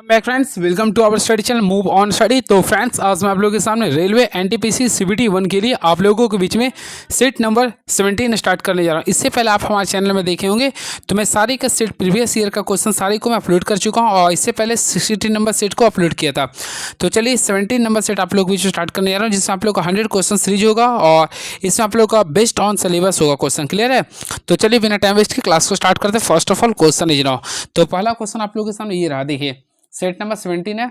Back friends, welcome to our study channel move on study. तो friends, आज मैं आप लोगों के सामने रेलवे एनटीपीसी सीबीटी 1 के लिए आप लोगों के बीच में सेट नंबर 17 स्टार्ट करने जा रहा हूं। इससे पहले आप हमारे चैनल में देखे होंगे तो मैं सारी का सेट प्रीवियस ईयर का क्वेश्चन सारी को मैं अपलोड कर चुका हूं और इससे पहले 16 नंबर सेट को अपलोड किया था। तो चलिए 17 नंबर सेट आप लोग बीच में स्टार्ट करने जा रहा हूँ, जिसमें आप लोग का 100 क्वेश्चन सीरीज होगा और इसमें आप लोग का बेस्ट ऑन सिलेबस होगा। क्वेश्चन क्लियर है? तो चलिए बिना टाइम वेस्ट की क्लास को स्टार्ट करते हैं। First of all question is now. तो पहला क्वेश्चन आप लोगों के सामने ये रहा, देखिए सेट नंबर 17 है।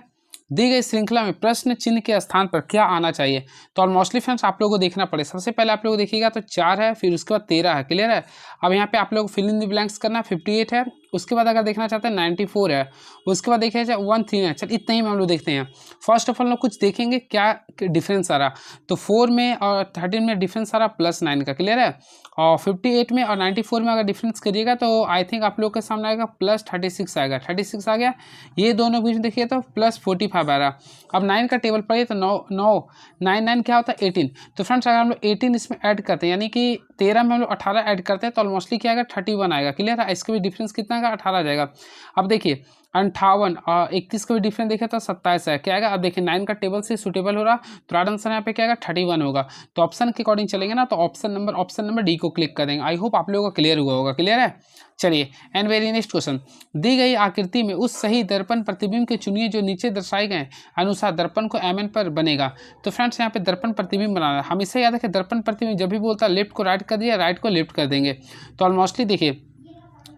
दी गई श्रृंखला में प्रश्न चिन्ह के स्थान पर क्या आना चाहिए? तो मोस्टली फ्रेंड्स आप लोगों को देखना पड़े। सबसे पहले आप लोग देखिएगा तो 4 है, फिर उसके बाद 13 है। क्लियर है? अब यहाँ पे आप लोग फिल इन द ब्लैंक्स करना। 58 है, उसके बाद अगर देखना चाहते हैं 94 है, उसके बाद देखिए 13 है। चल इतना ही हम लोग देखते हैं। फर्स्ट ऑफ ऑल लोग कुछ देखेंगे क्या डिफरेंस आ रहा। तो 4 में और 13 में डिफरेंस आ रहा +9 का। क्लियर है? और 58 में और 94 में अगर डिफरेंस करिएगा तो आई थिंक आप लोग के सामने आएगा +36 आएगा। 36 आ गया। ये दोनों बीच में देखिए तो +45 आ रहा। अब 9 का टेबल पढ़िए तो 9 क्या होता है 18। तो फ्रेंड्स अगर हम लोग 18 इसमें ऐड करते हैं, यानी कि 13 में हम लोग 18 ऐड करते हैं तो ऑलमोस्टली क्या आएगा 31 आएगा। क्लियर है? इसका भी डिफरेंस कितना आएगा 18 आ जाएगा। अब देखिए 58 और 21 का भी डिफरेंस देखें तो 27 है। क्या आएगा? अब देखिए 9 का टेबल से सुटेबल हो रहा तो राइट आंसर यहाँ पे क्या आएगा 31 होगा। तो ऑप्शन के अकॉर्डिंग चलेंगे ना, तो ऑप्शन नंबर डी को क्लिक कर देंगे। आई होप आप लोगों को क्लियर हुआ होगा। क्लियर है? चलिए एंड वेरी नेक्स्ट क्वेश्चन। दी गई आकृति में उस सही दर्पण प्रतिबिंब के चुनिए जो नीचे दर्शाए गए अनुसार दर्पण को एम एन पर बनेगा। तो फ्रेंड्स यहाँ पे दर्पण प्रतिबिंब बनाना हमेशा याद रखें। दर्पण प्रतिबिंब जब भी बोलता है लेफ्ट को राइट कर दिया, राइट को लेफ्ट कर देंगे। तो ऑलमोस्टली देखिए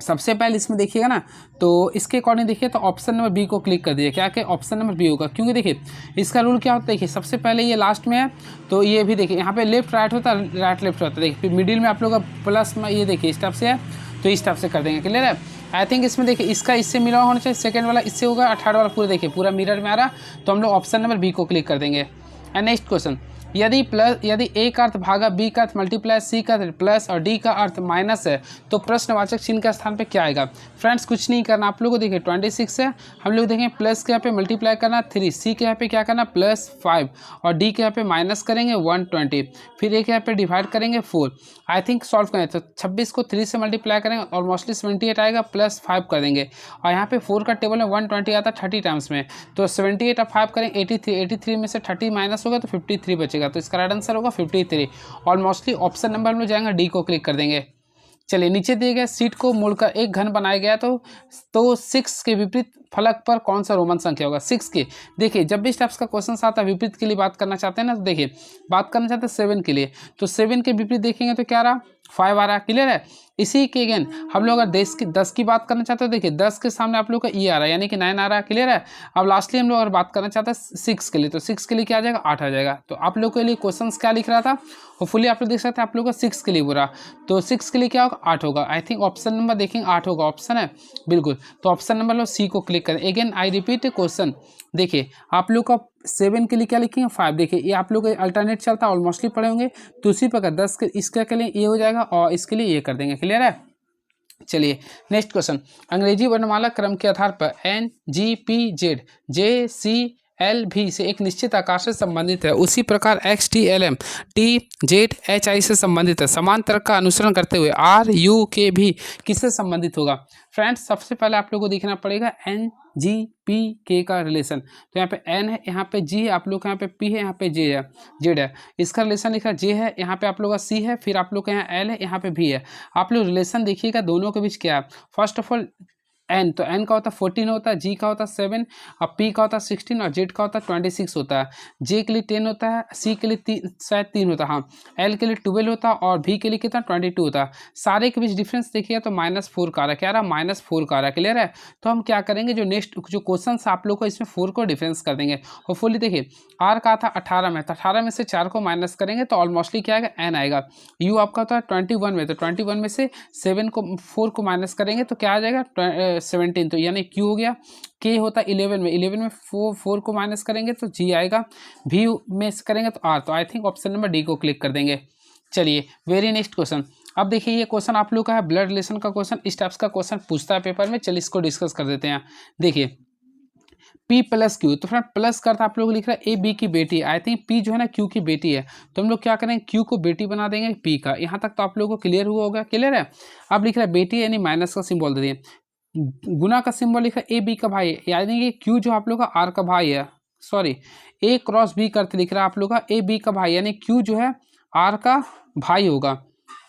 सबसे पहले इसमें देखिएगा ना, तो इसके अकॉर्डिंग देखिए तो ऑप्शन नंबर बी को क्लिक कर दिए। क्या कि ऑप्शन नंबर बी होगा, क्योंकि देखिए इसका रूल क्या होता है। देखिए सबसे पहले ये लास्ट में है तो ये भी देखिए यहाँ पे लेफ्ट राइट होता है, राइट लेफ्ट होता है। देखिए फिर मिडिल में आप लोग का प्लस में ये देखिए इस टाइप से है तो इस टाइप से कर देंगे। क्लियर है? आई थिंक इसमें देखिए इसका इससे मिला होना चाहिए, सेकंड वाला इससे होगा, 18 वाला पूरा देखिए पूरा मिरर में आ रहा। तो हम लोग ऑप्शन नंबर बी को क्लिक कर देंगे। And next question. यदि ए का अर्थ भागा, बी का अर्थ मल्टीप्लाई, सी का अर्थ प्लस और डी का अर्थ माइनस है तो प्रश्नवाचक चिन्ह के स्थान पे क्या आएगा? फ्रेंड्स कुछ नहीं करना आप लोगों को। देखिए 26 है, हम लोग देखेंगे प्लस के यहाँ पे मल्टीप्लाई करना 3, सी के यहाँ पे क्या करना +5 और डी के यहाँ पे माइनस करेंगे 120, फिर ए के यहाँ पे डिवाइड करेंगे 4। आई थिंक सॉल्व करें तो 26 को 3 से मल्टीप्लाई करेंगे और मोस्टली 78 आएगा, +5 कर देंगे और यहाँ पे 4 का टेबल में 120 आता है 30 टाइम्स में। तो 78 और 5 करेंगे 83 में से 30 माइनस होगा तो 53 बचेगा। तो इसका राइट आंसर होगा 53। और मोस्टली ऑप्शन नंबर हम लोग जाएंगे डी को क्लिक कर देंगे। चलिए नीचे दिए गए सीट को मोड़कर एक घन बनाया गया तो 6 के विपरीत फलक पर कौन सा रोमन संख्या होगा? 6 के। देखिए जब भी स्टेप्स का क्वेश्चन आता है विपरीत के लिए बात करना चाहते हैं ना, तो देखिए बात करना चाहते हैं 7 के लिए तो 7 के विपरीत देखेंगे तो क्या रहा 5 आ रहा। क्लियर है? इसी के अगेन हम लोग अगर 10 की बात करना चाहते हो, देखिए 10 के सामने आप लोग का ई आ रहा है यानी कि 9 आ रहा है। क्लियर है? अब लास्टली हम लोग अगर बात करना चाहते हैं 6 के लिए तो 6 के लिए क्या आ जाएगा 8 आ जाएगा। तो आप लोग के लिए क्वेश्चन क्या लिख रहा था, होपफुली आप लोग देख सकते हैं आप लोग का 6 के लिए बुरा, तो 6 के लिए क्या होगा 8 होगा। आई थिंक ऑप्शन नंबर देखेंगे 8 होगा। ऑप्शन है बिल्कुल। तो ऑप्शन नंबर लो सी को क्लिक करें। Again I repeat question. देखिए आप लोग का 7 के लिए क्या लिखेंगे 5। देखिए ये आप लोग का अल्टरनेट चलता है, ऑलमोस्टली पढ़े होंगे तो उसी प्रकार 10 के इसका के लिए ये हो जाएगा और इसके लिए ये कर देंगे। क्लियर है? चलिए नेक्स्ट क्वेश्चन। अंग्रेजी वर्णमाला क्रम के आधार पर NGPZ JCLV से एक निश्चित आकार से संबंधित है, उसी प्रकार XTLM TZHI से संबंधित है। समान तर्क का अनुसरण करते हुए RUK भी किससे संबंधित होगा? फ्रेंड्स सबसे पहले आप लोगों को देखना पड़ेगा NGPK का रिलेशन। तो यहाँ पे N है, यहाँ पे G है, आप लोग का यहाँ पे P है, यहाँ पे Z है। इसका रिलेशन लिखा J है, यहाँ पे आप लोग का C है, फिर आप लोग का यहाँ L है, यहाँ पे V है। आप लोग रिलेशन देखिएगा दोनों के बीच क्या है। फर्स्ट ऑफ ऑल एन, तो एन का होता है 14 होता है, जी का होता है 7 और पी का होता है 16 और जेड का होता है 26 होता है। जे के लिए 10 होता है, सी के लिए शायद 3 होता है, हाँ। एल के लिए 12 होता है और भी के लिए कितना 22 होता है। सारे के बीच डिफरेंस देखिएगा तो -4 का आ रहा है। क्या रहा? -4 का आ रहा है। क्लियर है? तो हम क्या करेंगे जो नेक्स्ट जो क्वेश्चन आप लोग को इसमें 4 को डिफरेंस कर देंगे। होपफुली देखिए आर का था 18 में, तो 18 में से 4 को माइनस करेंगे तो ऑलमोस्टली क्या आएगा एन आएगा। यू आपका होता है 21 में, तो 21 में से 4 को माइनस करेंगे तो क्या आ जाएगा 17, तो यानी क्यू हो गया। के होता है 11 में, 11 में 4 को माइनस करेंगे तो जी आएगा। भी में से करेंगे तो आर। तो I think option number D को क्लिक कर देंगे। चलिए वेरी नेक्स्ट क्वेश्चन। अब देखिए ये क्वेश्चन आप लोग का है ब्लड रिलेशन का क्वेश्चन। इस टाइप्स का क्वेश्चन पूछता है पेपर में। चलिए इसको डिस्कस कर देते हैं। देखिए P + Q, तो फ्रेंड प्लस करता आप लोग लिख रहा है ए बी की बेटी। आई थिंक P जो है ना Q की बेटी है, तो हम लोग क्या करेंगे Q को बेटी बना देंगे P का। यहाँ तक तो आप लोगों को क्लियर हुआ होगा। क्लियर है? अब लिख रहा है बेटी यानी माइनस का सिंबल दे दिए। गुना का सिंबल लिखा ए बी का भाई है, यानी कि क्यू जो आप लोग का आर का भाई है, सॉरी ए क्रॉस बी करते लिख रहा है आप लोग का ए बी का भाई, यानी क्यू जो है आर का भाई होगा,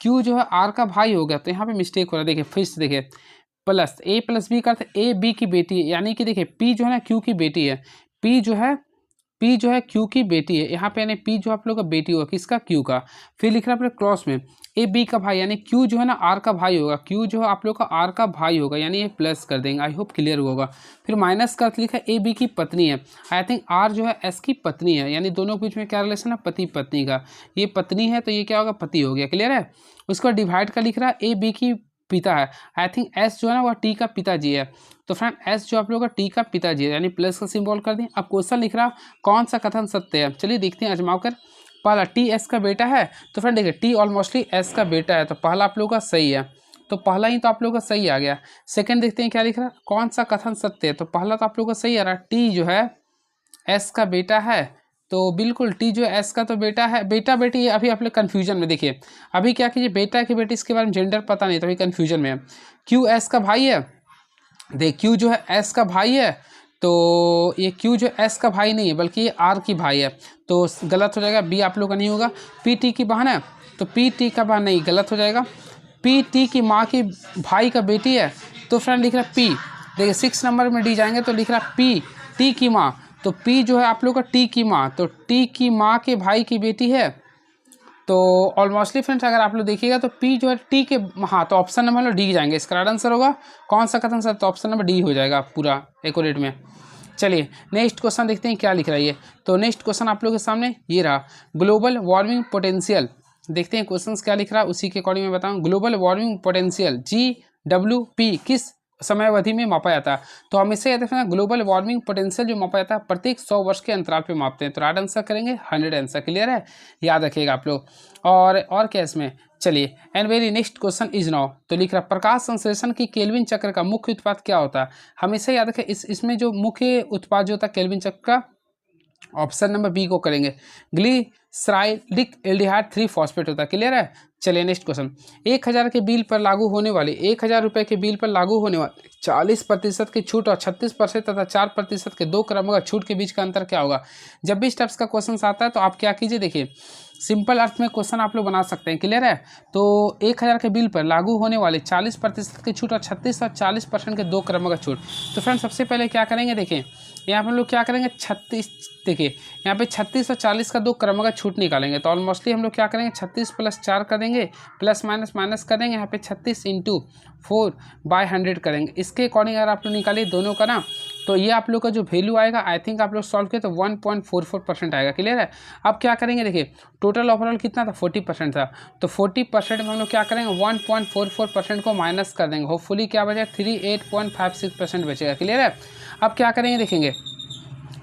क्यू जो है आर का भाई हो गया। तो यहाँ पे मिस्टेक हो रहा है, देखिए फिर से देखिए, प्लस ए प्लस बी करते ए बी की बेटी है, यानी कि देखिए पी जो है ना क्यू की बेटी है, पी जो है क्यू की बेटी है यहाँ पे, यानी पी जो आप लोग का बेटी होगा किसका, क्यू का। फिर लिख रहा है अपने क्रॉस में ए बी का भाई, यानी क्यू जो है ना आर का भाई होगा, क्यू जो है आप लोग का आर का भाई होगा, यानी ये प्लस कर देंगे। आई होप क्लियर होगा। फिर माइनस कर लिखा है ए बी की पत्नी है, आई थिंक आर जो है एस की पत्नी है, यानी दोनों के बीच में क्या रिलेशन है, पति पत्नी का। ये पत्नी है तो ये क्या होगा, पति हो गया। क्लियर है। उसको डिवाइड कर लिख रहा है ए बी की पिता है, आई थिंक एस जो है ना वह टी का पिताजी है। तो फ्रेंड एस जो आप लोगों का टी का पिताजी है, यानी प्लस का सिंबल कर दें। अब क्वेश्चन लिख रहा कौन सा कथन सत्य है, चलिए देखते हैं आजमाओ कर। पहला टी एस का बेटा है, तो फ्रेंड देखिए टी ऑलमोस्टली एस का बेटा है, तो पहला आप लोगों का सही है, तो पहला ही तो आप लोगों का सही आ गया। सेकंड देखते हैं क्या लिख रहा है, कौन सा कथन सत्य है, तो पहला तो आप लोगों का सही आ रहा है, टी जो है एस का बेटा है, तो बिल्कुल टी जो एस का तो बेटा है। बेटा बेटी अभी आप लोग कन्फ्यूजन में, देखिए अभी क्या कीजिए, बेटा की बेटी इसके बारे में जेंडर पता नहीं, तो अभी कन्फ्यूजन में है। क्यू एस का भाई है, देख क्यू जो है एस का भाई है, तो ये क्यू जो एस का भाई नहीं है बल्कि ये आर की भाई है, तो गलत हो जाएगा। बी आप लोग का नहीं होगा। पी टी की बहन है, तो पी टी का बहन नहीं, गलत हो जाएगा। पी टी की माँ की भाई का बेटी है, तो फ्रेंड लिख रहा है पी, देखिए 6 नंबर में डी जाएंगे तो लिख रहा है पी टी की माँ, तो पी जो है आप लोग का टी की माँ, तो टी की माँ के भाई की बेटी है। तो ऑलमोस्टली फ्रेंड्स अगर आप लोग देखिएगा तो पी जो है टी के, हाँ तो ऑप्शन नंबर डी जाएंगे, इसका राइट आंसर होगा कौन सा कथन सर, तो ऑप्शन नंबर डी हो जाएगा पूरा एक्यूरेट में। चलिए नेक्स्ट क्वेश्चन देखते हैं क्या लिख रहा है ये। तो नेक्स्ट क्वेश्चन आप लोगों के सामने ये रहा, ग्लोबल वार्मिंग पोटेंशियल। देखते हैं क्वेश्चन क्या लिख रहा है, उसी के अकॉर्डिंग मैं बताऊँ। ग्लोबल वार्मिंग पोटेंशियल GWP किस समय अवधि में मापा जाता है, तो हमेशा याद रखना ग्लोबल वार्मिंग पोटेंशियल जो मापा जाता है प्रत्येक 100 वर्ष के अंतराल पे मापते हैं, तो राइट आंसर करेंगे 100 आंसर। क्लियर है, याद रखिएगा आप लोग। और क्या इसमें, चलिए and very next question is now, तो लिख रहा प्रकाश संश्लेषण की केल्विन चक्र का मुख्य उत्पाद क्या होता है, हमेशा याद रखें इसमें जो मुख्य उत्पाद जो होता है केल्विन चक्र का, ऑप्शन नंबर बी को करेंगे, ग्लिसराइडिक एल्डिहाइड 3 फॉस्फेट होता है। क्लियर है। चलिए नेक्स्ट क्वेश्चन, 1000 के बिल पर लागू होने वाले 1000 रुपये के बिल पर लागू होने वाले 40% की छूट और 36% तथा 4% के 2 क्रमांक छूट के बीच का अंतर क्या होगा। जब भी इस टाइप्स का क्वेश्चन आता है तो आप क्या कीजिए, देखिए सिंपल अर्थ में क्वेश्चन आप लोग बना सकते हैं। क्लियर है। तो 1000 के बिल पर लागू होने वाले 40% की छूट और 36 और 40% के 2 क्रमांक छूट। तो फ्रेंड सबसे पहले क्या करेंगे, देखिए यहाँ पर हम लोग क्या करेंगे 36, देखिए यहाँ पे 36 और 40 का 2 क्रमांक छूट निकालेंगे, तो ऑलमोस्टली हम लोग क्या करेंगे 36 + 4 कर देंगे, प्लस माइनस कर देंगे, यहाँ पे 36 × 4/100 करेंगे। इसके अकॉर्डिंग अगर आप लोग निकालिए दोनों का ना, तो ये आप लोग का जो वैल्यू आएगा आई थिंक आप लोग सॉल्व किए तो 1.44% आएगा। क्लियर है। अब क्या करेंगे, देखिए टोटल ओवरऑल कितना था 40% था, तो 40% में हम लोग क्या करेंगे 1.44% को माइनस कर देंगे, होपफुली क्या बचेगा 38.56% बचेगा। क्लियर है। अब क्या करेंगे, देखेंगे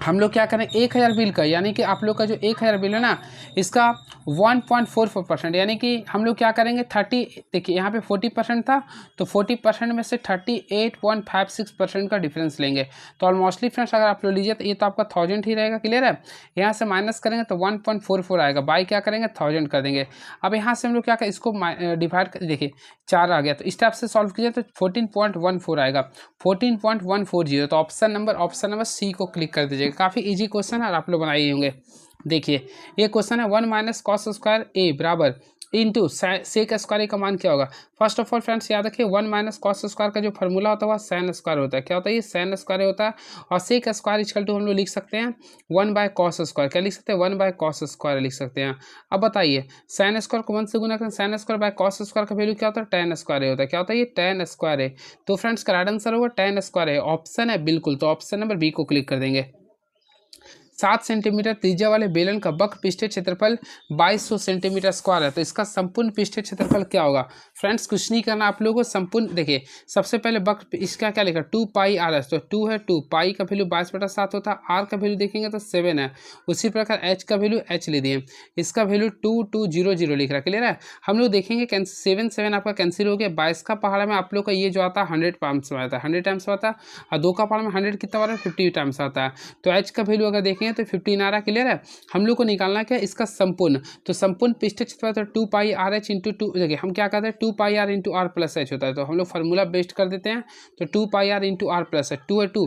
हम लोग क्या करें 1000 बिल का, यानी कि आप लोग का जो 1000 बिल है ना इसका 1.44%, यानी कि हम लोग क्या करेंगे 30, देखिए यहाँ पे 40% था तो 40% में से 38.56% का डिफरेंस लेंगे, तो ऑलमोस्टली फ्रेंड्स अगर आप लोग लीजिए तो ये तो आपका 1000 ही रहेगा। क्लियर है। यहाँ से माइनस करेंगे तो 1.44 आएगा, बाई क्या करेंगे 1000 कर देंगे। अब यहाँ से हम लोग क्या करें इसको डिवाइड कर, देखिए 4 आ गया, तो इस टाइप से सॉल्व कीजिए तो 14.14 आएगा, 14.140, तो ऑप्शन नंबर सी को क्लिक कर दीजिएगा। काफ़ी इजी क्वेश्चन है और आप लोग बनाए होंगे। देखिए ये क्वेश्चन है 1 - cos स्क्वायर ए बराबर इंटू सेक स्क्वायर का मान क्या होगा। फर्स्ट ऑफ ऑल फ्रेंड्स याद रखिए 1 - cos स्क्वायर का जो फॉर्मूला होता है वह साइन स्क्वायर होता है। क्या होता है ये साइन स्क्वायर होता है, और सेक स्क्वायर इक्वल टू हम लोग लिख सकते हैं 1/cos स्क्वायर। क्या लिख सकते हैं 1/cos स्क्वायर लिख सकते हैं। अब बताइए साइन स्क्वायर को 1 से गुना करें, sine square by cos square का वैल्यू क्या होता है tan स्क्वायर होता है। क्या होता है ये tan स्क्वायर है, तो फ्रेंड्स का राइट आंसर होगा tan स्क्वायर है, ऑप्शन है बिल्कुल, तो ऑप्शन नंबर बी को क्लिक कर देंगे। 7 सेंटीमीटर त्रिज्या वाले बेलन का वक्र पृष्ठीय क्षेत्रफल 2200 सेंटीमीटर स्क्वायर है, तो इसका संपूर्ण पृष्ठीय क्षेत्रफल क्या होगा। फ्रेंड्स कुछ नहीं करना आप लोगों को, संपूर्ण देखिए सबसे पहले वक्र इसका क्या लिखा 2πr, तो 2 है 2, पाई का वैल्यू 22/7 होता है, आर का वैल्यू देखेंगे तो 7 है, उसी प्रकार एच का वैल्यू एच ले दिए, इसका वैल्यू 2200 लिख रहा है। क्लियर है। हम लोग देखेंगे 7 आपका कैंसिल हो गया, 22 का पहाड़ में आप लोग का ये जो आता है 100 टाइम्स आता है, 100 टाइम्स आता है, और 2 का पहाड़ में 100 कितना बार 50 टाइम्स आता है, तो एच का वैल्यू अगर देखेंगे हैं तो 15 आ रहा है। क्लियर है। हम लोग को निकालना क्या है इसका संपूर्ण, तो संपूर्ण पृष्ठ क्षेत्रफल तो 2 pi R H into two, देखिए हम क्या कहते हैं 2 pi R into R plus H होता है, तो हम लोग फार्मूला बेस्ट कर देते हैं। तो 2 pi R into R plus H, 2 है 2,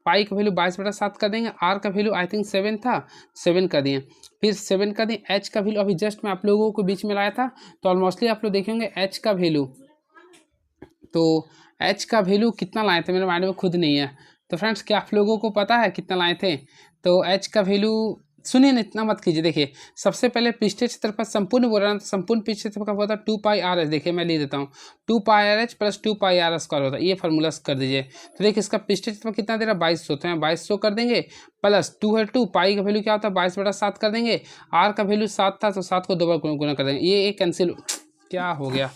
पाई का वैल्यू 22/7 कर देंगे, आर का वैल्यू आई थिंक 7 था, 7 कर दिए, फिर 7 कर दिए। एच का वैल्यू अभी जस्ट मैं आप लोगों को बीच में लाया था, तो ऑलमोस्टली आप लोग देखेंगे एच का वैल्यू, तो एच का वैल्यू कितना लाए थे मेरे माइंड में खुद नहीं है। तो फ्रेंड्स क्या आप लोगों को पता है कितना लाए थे? तो एच का वैल्यू सुनिए ना, इतना मत कीजिए। देखिए सबसे पहले पृष्ठीय क्षेत्रफल संपूर्ण बोल रहा है, तो संपूर्ण पृष्ठीय क्षेत्रफल का होता है 2 पाई आर एच। देखिए मैं लिख देता हूँ 2 pi R H plus 2 pi R square होता है, ये फार्मूला कर दीजिए। तो देखिए इसका पृष्ठीय क्षेत्रफल कितना दे रहा है 2200, तो यहाँ 2200 कर देंगे, प्लस 2 है 2, पाई का वैल्यू क्या होता है 22/7 कर देंगे, आर का वैल्यू 7 था तो 7 को 2 बार गुना कर देंगे, ये कैंसिल, क्या हो गया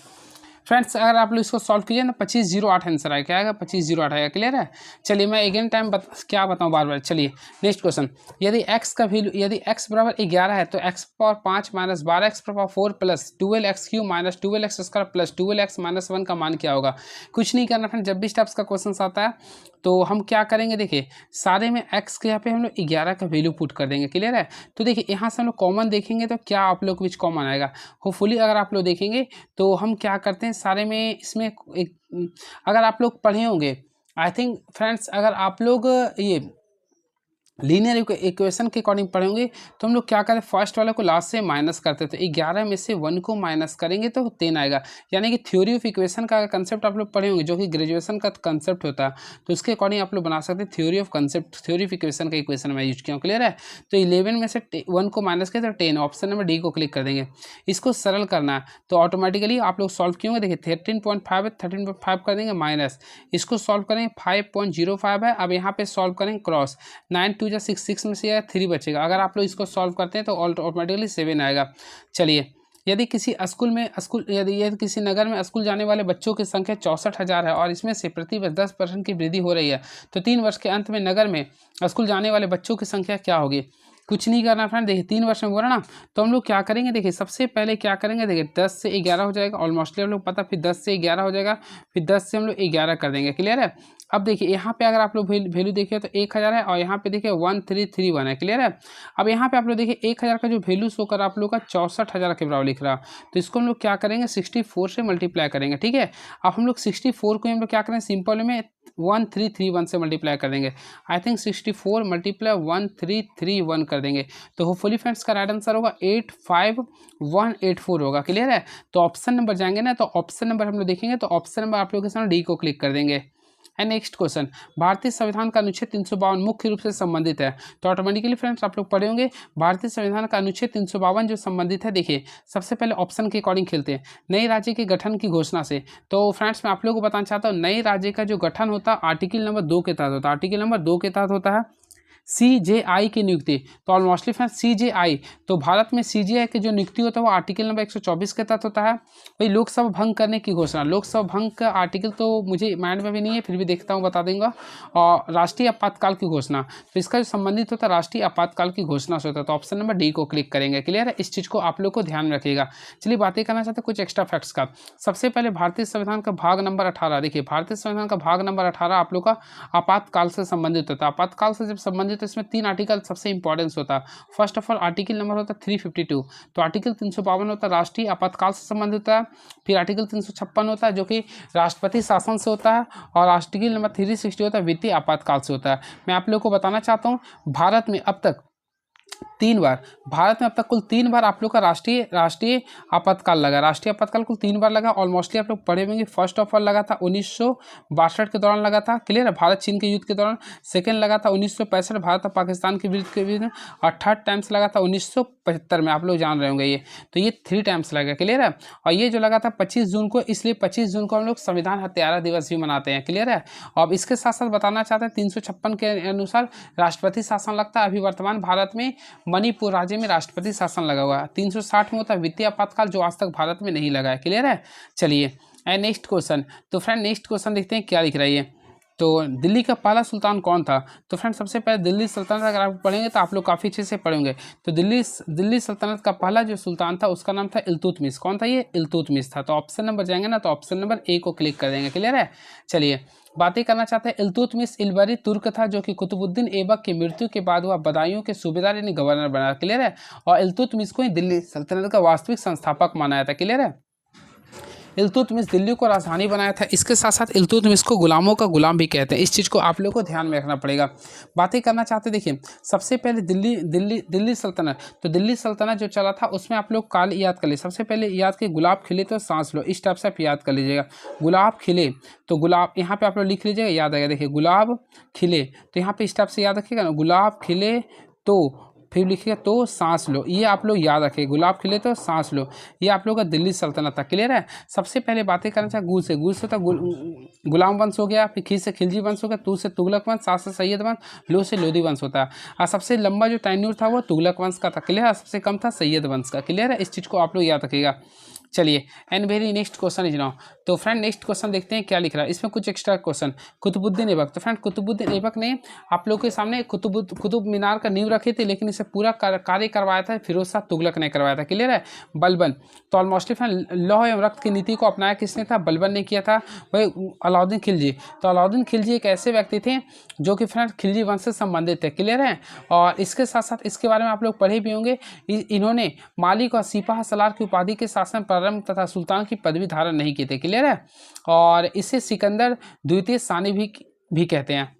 फ्रेंड्स। अगर आप लोग इसको सॉल्व कीजिए ना 2508 आंसर आएगा, क्या आएगा 2508 आएगा। क्लियर है। चलिए मैं अगेन टाइम क्या बताऊँ बार बार। चलिए नेक्स्ट क्वेश्चन, यदि x का वैल्यू, यदि x बराबर 11 है तो x power 5 minus 12x power 4 plus 12x³ minus 12x² plus 12x minus 1 का मान क्या होगा? कुछ नहीं करना फ्रेंड, जब भी स्टेप्स का क्वेश्चन आता है तो हम क्या करेंगे, देखिए सारे में x के यहाँ पे हम लोग 11 का वैल्यू पुट कर देंगे। क्लियर है। तो देखिए यहाँ से हम लोग कॉमन देखेंगे तो क्या आप लोग के बीच कॉमन आएगा, होपफुली अगर आप लोग देखेंगे तो हम क्या करते हैं सारे में इसमें एक, अगर आप लोग पढ़े होंगे आई थिंक फ्रेंड्स, अगर आप लोग ये लीनियर इक्वेशन के अकॉर्डिंग पढ़े होंगे तो हम लोग क्या करते हैं फर्स्ट वाले को लास्ट से माइनस करते थे, 11 में से 1 को माइनस करेंगे तो 10 आएगा। यानी कि थ्योरी ऑफ इक्वेशन का कंसेप्ट आप लोग पढ़े होंगे, जो कि ग्रेजुएशन का कंसेप्ट होता है, तो उसके अकॉर्डिंग आप लोग बना सकते हैं theory of concept, theory of equation का इक्वेशन मैं यूज किया हूँ। क्लियर है। तो 11 में से 1 को माइनस किया तो 10, ऑप्शन नंबर डी को क्लिक कर देंगे। इसको सरल करना है तो ऑटोमेटिकली आप लोग सॉल्व किए होंगे। देखिए 13.5 है, 13.5 कर देंगे माइनस, इसको सॉल्व करेंगे 5.05 है। अब यहाँ पे सॉल्व करेंगे क्रॉस, 9 2 6, 6 में से 3 बचेगा। अगर आप लोग इसको सॉल्व करते हैं तो ऑटोमेटिकली 7 आएगा। चलिए यदि किसी स्कूल में यदि किसी नगर में स्कूल जाने वाले बच्चों की संख्या 64,000 है और इसमें से प्रति वर्ष 10% की वृद्धि हो रही है, तो 3 वर्ष के अंत में नगर में स्कूल जाने वाले बच्चों की संख्या क्या होगी? कुछ नहीं करना फ्रेंड, देखिए 3 वर्ष में बोला ना, तो हम लोग क्या करेंगे, देखिए सबसे पहले क्या करेंगे, देखिए 10 से 11 हो जाएगा, ऑलमोस्टली हम लोग पता, फिर 10 से 11 हो जाएगा, फिर 10 से हम लोग 11 कर देंगे। क्लियर है। अब देखिए यहाँ पे अगर आप लोग वैल्यू देखिए तो 1000 है और यहाँ पे देखिए 1331 है। क्लियर है। अब यहाँ पे आप लोग देखिए 1000 का जो वैल्यू शो कर आप लोग का 64,000 के बराबर लिख रहा, तो इसको हम लोग क्या करेंगे 64 से मल्टीप्लाई करेंगे। ठीक है। अब हम लोग 64 को हम लोग क्या करें सिंपल में 1331 से मल्टीप्लाई कर देंगे। आई थिंक 64 मल्टीप्लाई 1331 कर देंगे, तो होपफुली फ्रेंड्स का राइट आंसर होगा 85184 होगा। क्लियर है। तो ऑप्शन नंबर जाएंगे ना, तो ऑप्शन नंबर हम लोग देखेंगे तो ऑप्शन नंबर आप लोग के सामने डी को क्लिक कर देंगे। एंड नेक्स्ट क्वेश्चन, भारतीय संविधान का अनुच्छेद 352 मुख्य रूप से संबंधित है, तो ऑटोमेटिकली फ्रेंड्स आप लोग पढ़े होंगे भारतीय संविधान का अनुच्छेद 352 जो संबंधित है। देखिए सबसे पहले ऑप्शन के अकॉर्डिंग खेलते हैं, नए राज्य के गठन की घोषणा से। तो फ्रेंड्स मैं आप लोगों को बताना चाहता हूँ नए राज्य का जो गठन होता है आर्टिकल नंबर 2 के तहत होता है, आर्टिकल नंबर 2 के तहत होता है CJI की नियुक्ति। तो ऑलमोस्टली फ्रेंड्स CJI, तो भारत में CJI की जो नियुक्ति होता है वो आर्टिकल नंबर 124 के तहत होता है। वही लोकसभा भंग करने की घोषणा, लोकसभा भंग का आर्टिकल तो मुझे माइंड में भी नहीं है, फिर भी देखता हूँ बता दूंगा। और राष्ट्रीय आपातकाल की घोषणा, तो इसका जो संबंधित होता है राष्ट्रीय आपातकाल की घोषणा से होता है, तो ऑप्शन नंबर डी को क्लिक करेंगे। क्लियर है। इस चीज़ को आप लोग को ध्यान में रखिएगा। चलिए बातें करना चाहते हैं कुछ एक्स्ट्रा फैक्ट्स का। सबसे पहले भारतीय संविधान का भाग नंबर 18, देखिए भारतीय संविधान का भाग नंबर 18 आप लोग का आपातकाल से संबंधित होता है। आपातकाल से जब संबंधित है इसमें 3 आर्टिकल सबसे इंपॉर्टेंस होता है। First of all article number होता है 352, तो आर्टिकल 352 होता है राष्ट्रीय आपातकाल से संबंधित होता है। फिर आर्टिकल 356 होता है जो कि राष्ट्रपति शासन से होता है, और आर्टिकल नंबर 360 होता है वित्तीय आपातकाल से होता है। मैं आप लोगों को बताना चाहता हूँ भारत में अब तक 3 बार, भारत में अब तक कुल 3 बार आप लोग का राष्ट्रीय आपातकाल लगा, राष्ट्रीय आपातकाल कुल 3 बार लगा। ऑलमोस्टली आप लोग पढ़े होंगे फर्स्ट ऑफ ऑल लगा था 1962 के दौरान लगा था। क्लियर है। भारत चीन के युद्ध के दौरान। सेकंड लगा था 1965 भारत और पाकिस्तान के विरुद्ध, और थर्ड टाइम्स लगा था 1975 में, आप लोग जान रहे होंगे ये, तो ये 3 टाइम्स लगा। क्लियर है। और ये जो लगा था 25 जून को, इसलिए 25 जून को हम लोग संविधान हत्यारा दिवस भी मनाते हैं। क्लियर है। और इसके साथ साथ बताना चाहते हैं 356 के अनुसार राष्ट्रपति शासन लगता है। अभी वर्तमान भारत में मणिपुर राज्य में राष्ट्रपति शासन लगा हुआ है। 360 में होता है वित्तीय आपातकाल जो आज तक भारत में नहीं लगा है। क्लियर है। चलिए नेक्स्ट क्वेश्चन, तो फ्रेंड नेक्स्ट क्वेश्चन देखते हैं क्या लिख रही है। तो दिल्ली का पहला सुल्तान कौन था? तो फ्रेंड्स सबसे पहले दिल्ली सल्तनत अगर आप पढ़ेंगे तो आप लोग काफ़ी अच्छे से पढ़ेंगे। तो दिल्ली सल्तनत का पहला जो सुल्तान था उसका नाम था इल्तुतमिश। कौन था ये? इल्तुतमिश था। तो ऑप्शन नंबर जाएंगे ना, तो ऑप्शन नंबर ए को क्लिक कर देंगे। क्लियर है? चलिए बातें करना चाहते हैं। इल्तुतमिश इल्बरी तुर्क था जो कि कुतुबुद्दीन ऐबक की मृत्यु के बाद वह बदायूं के सूबेदार यानी गवर्नर बना। क्लियर है? और इल्तुतमिश को ही दिल्ली सल्तनत का वास्तविक संस्थापक माना जाता है। क्लियर है? इल्तुतमिश दिल्ली को राजधानी बनाया था। इसके साथ साथ इल्तुतमिश को गुलामों का गुलाम भी कहते हैं। इस चीज़ को आप लोगों को ध्यान में रखना पड़ेगा। बातें करना चाहते देखिए, सबसे पहले दिल्ली सल्तनत, तो दिल्ली सल्तनत जो चला था उसमें आप लोग काल याद कर लीजिए। सबसे पहले याद कि गुलाब खिले तो सांस लो, इस टाइप से आप याद कर लीजिएगा। गुलाब खिले तो गुलाब यहाँ पे आप लोग लिख लीजिएगा, याद आएगा। देखिए गुलाब खिले तो यहाँ पे इस टाइप से याद रखिएगा ना, गुलाब खिले तो फिर लिखिएगा तो सांस लो, ये आप लोग याद रखिए। गुलाब खिले तो सांस लो, ये आप लोग का दिल्ली सल्तनत था। क्लियर है? सबसे पहले बातें करना चाहिए गुल से होता गुलाम वंश हो गया, फिर खी से खिलजी वंश हो गया, तू से तुगलक वंश, सा से सैयद वंश, लो से लोधी वंश होता है। और सबसे लंबा जो टाइन्यूर था वो तुगलक वंश का था। क्लियर है? सबसे कम था सैयद वंश का। क्लियर है? इस चीज़ को आप लोग याद रखिएगा। चलिए and very next question is now. तो फ्रेंड नेक्स्ट क्वेश्चन देखते हैं क्या लिख रहा है इसमें, कुछ एक्स्ट्रा क्वेश्चन। कुतुबुद्दीन ऐबक, तो फ्रेंड कुतुबुद्दीन ऐबक ने आप लोग के सामने कुतुब मीनार का नींव रखी थी, लेकिन इसे पूरा कार्य करवाया था फिरोज शाह तुगलक ने करवाया था। क्लियर है? बलबन, तो ऑलमोस्टली फ्रेंड लौह एवं रक्त की नीति को अपनाया किसने था? बलबन ने किया था। वही अलाउद्दीन खिलजी, तो अलाउद्दीन खिलजी एक ऐसे व्यक्ति थे जो कि फ्रेंड खिलजी वंश से संबंधित थे। क्लियर है? और इसके साथ साथ इसके बारे में आप लोग पढ़े भी होंगे, इन्होंने मालिक और सिपाह सलार की उपाधि के शासन प्रारंभ तथा सुल्तान की पदवी धारण नहीं की थी। क्लियर है? और इसे सिकंदर द्वितीय सानी भी कहते हैं।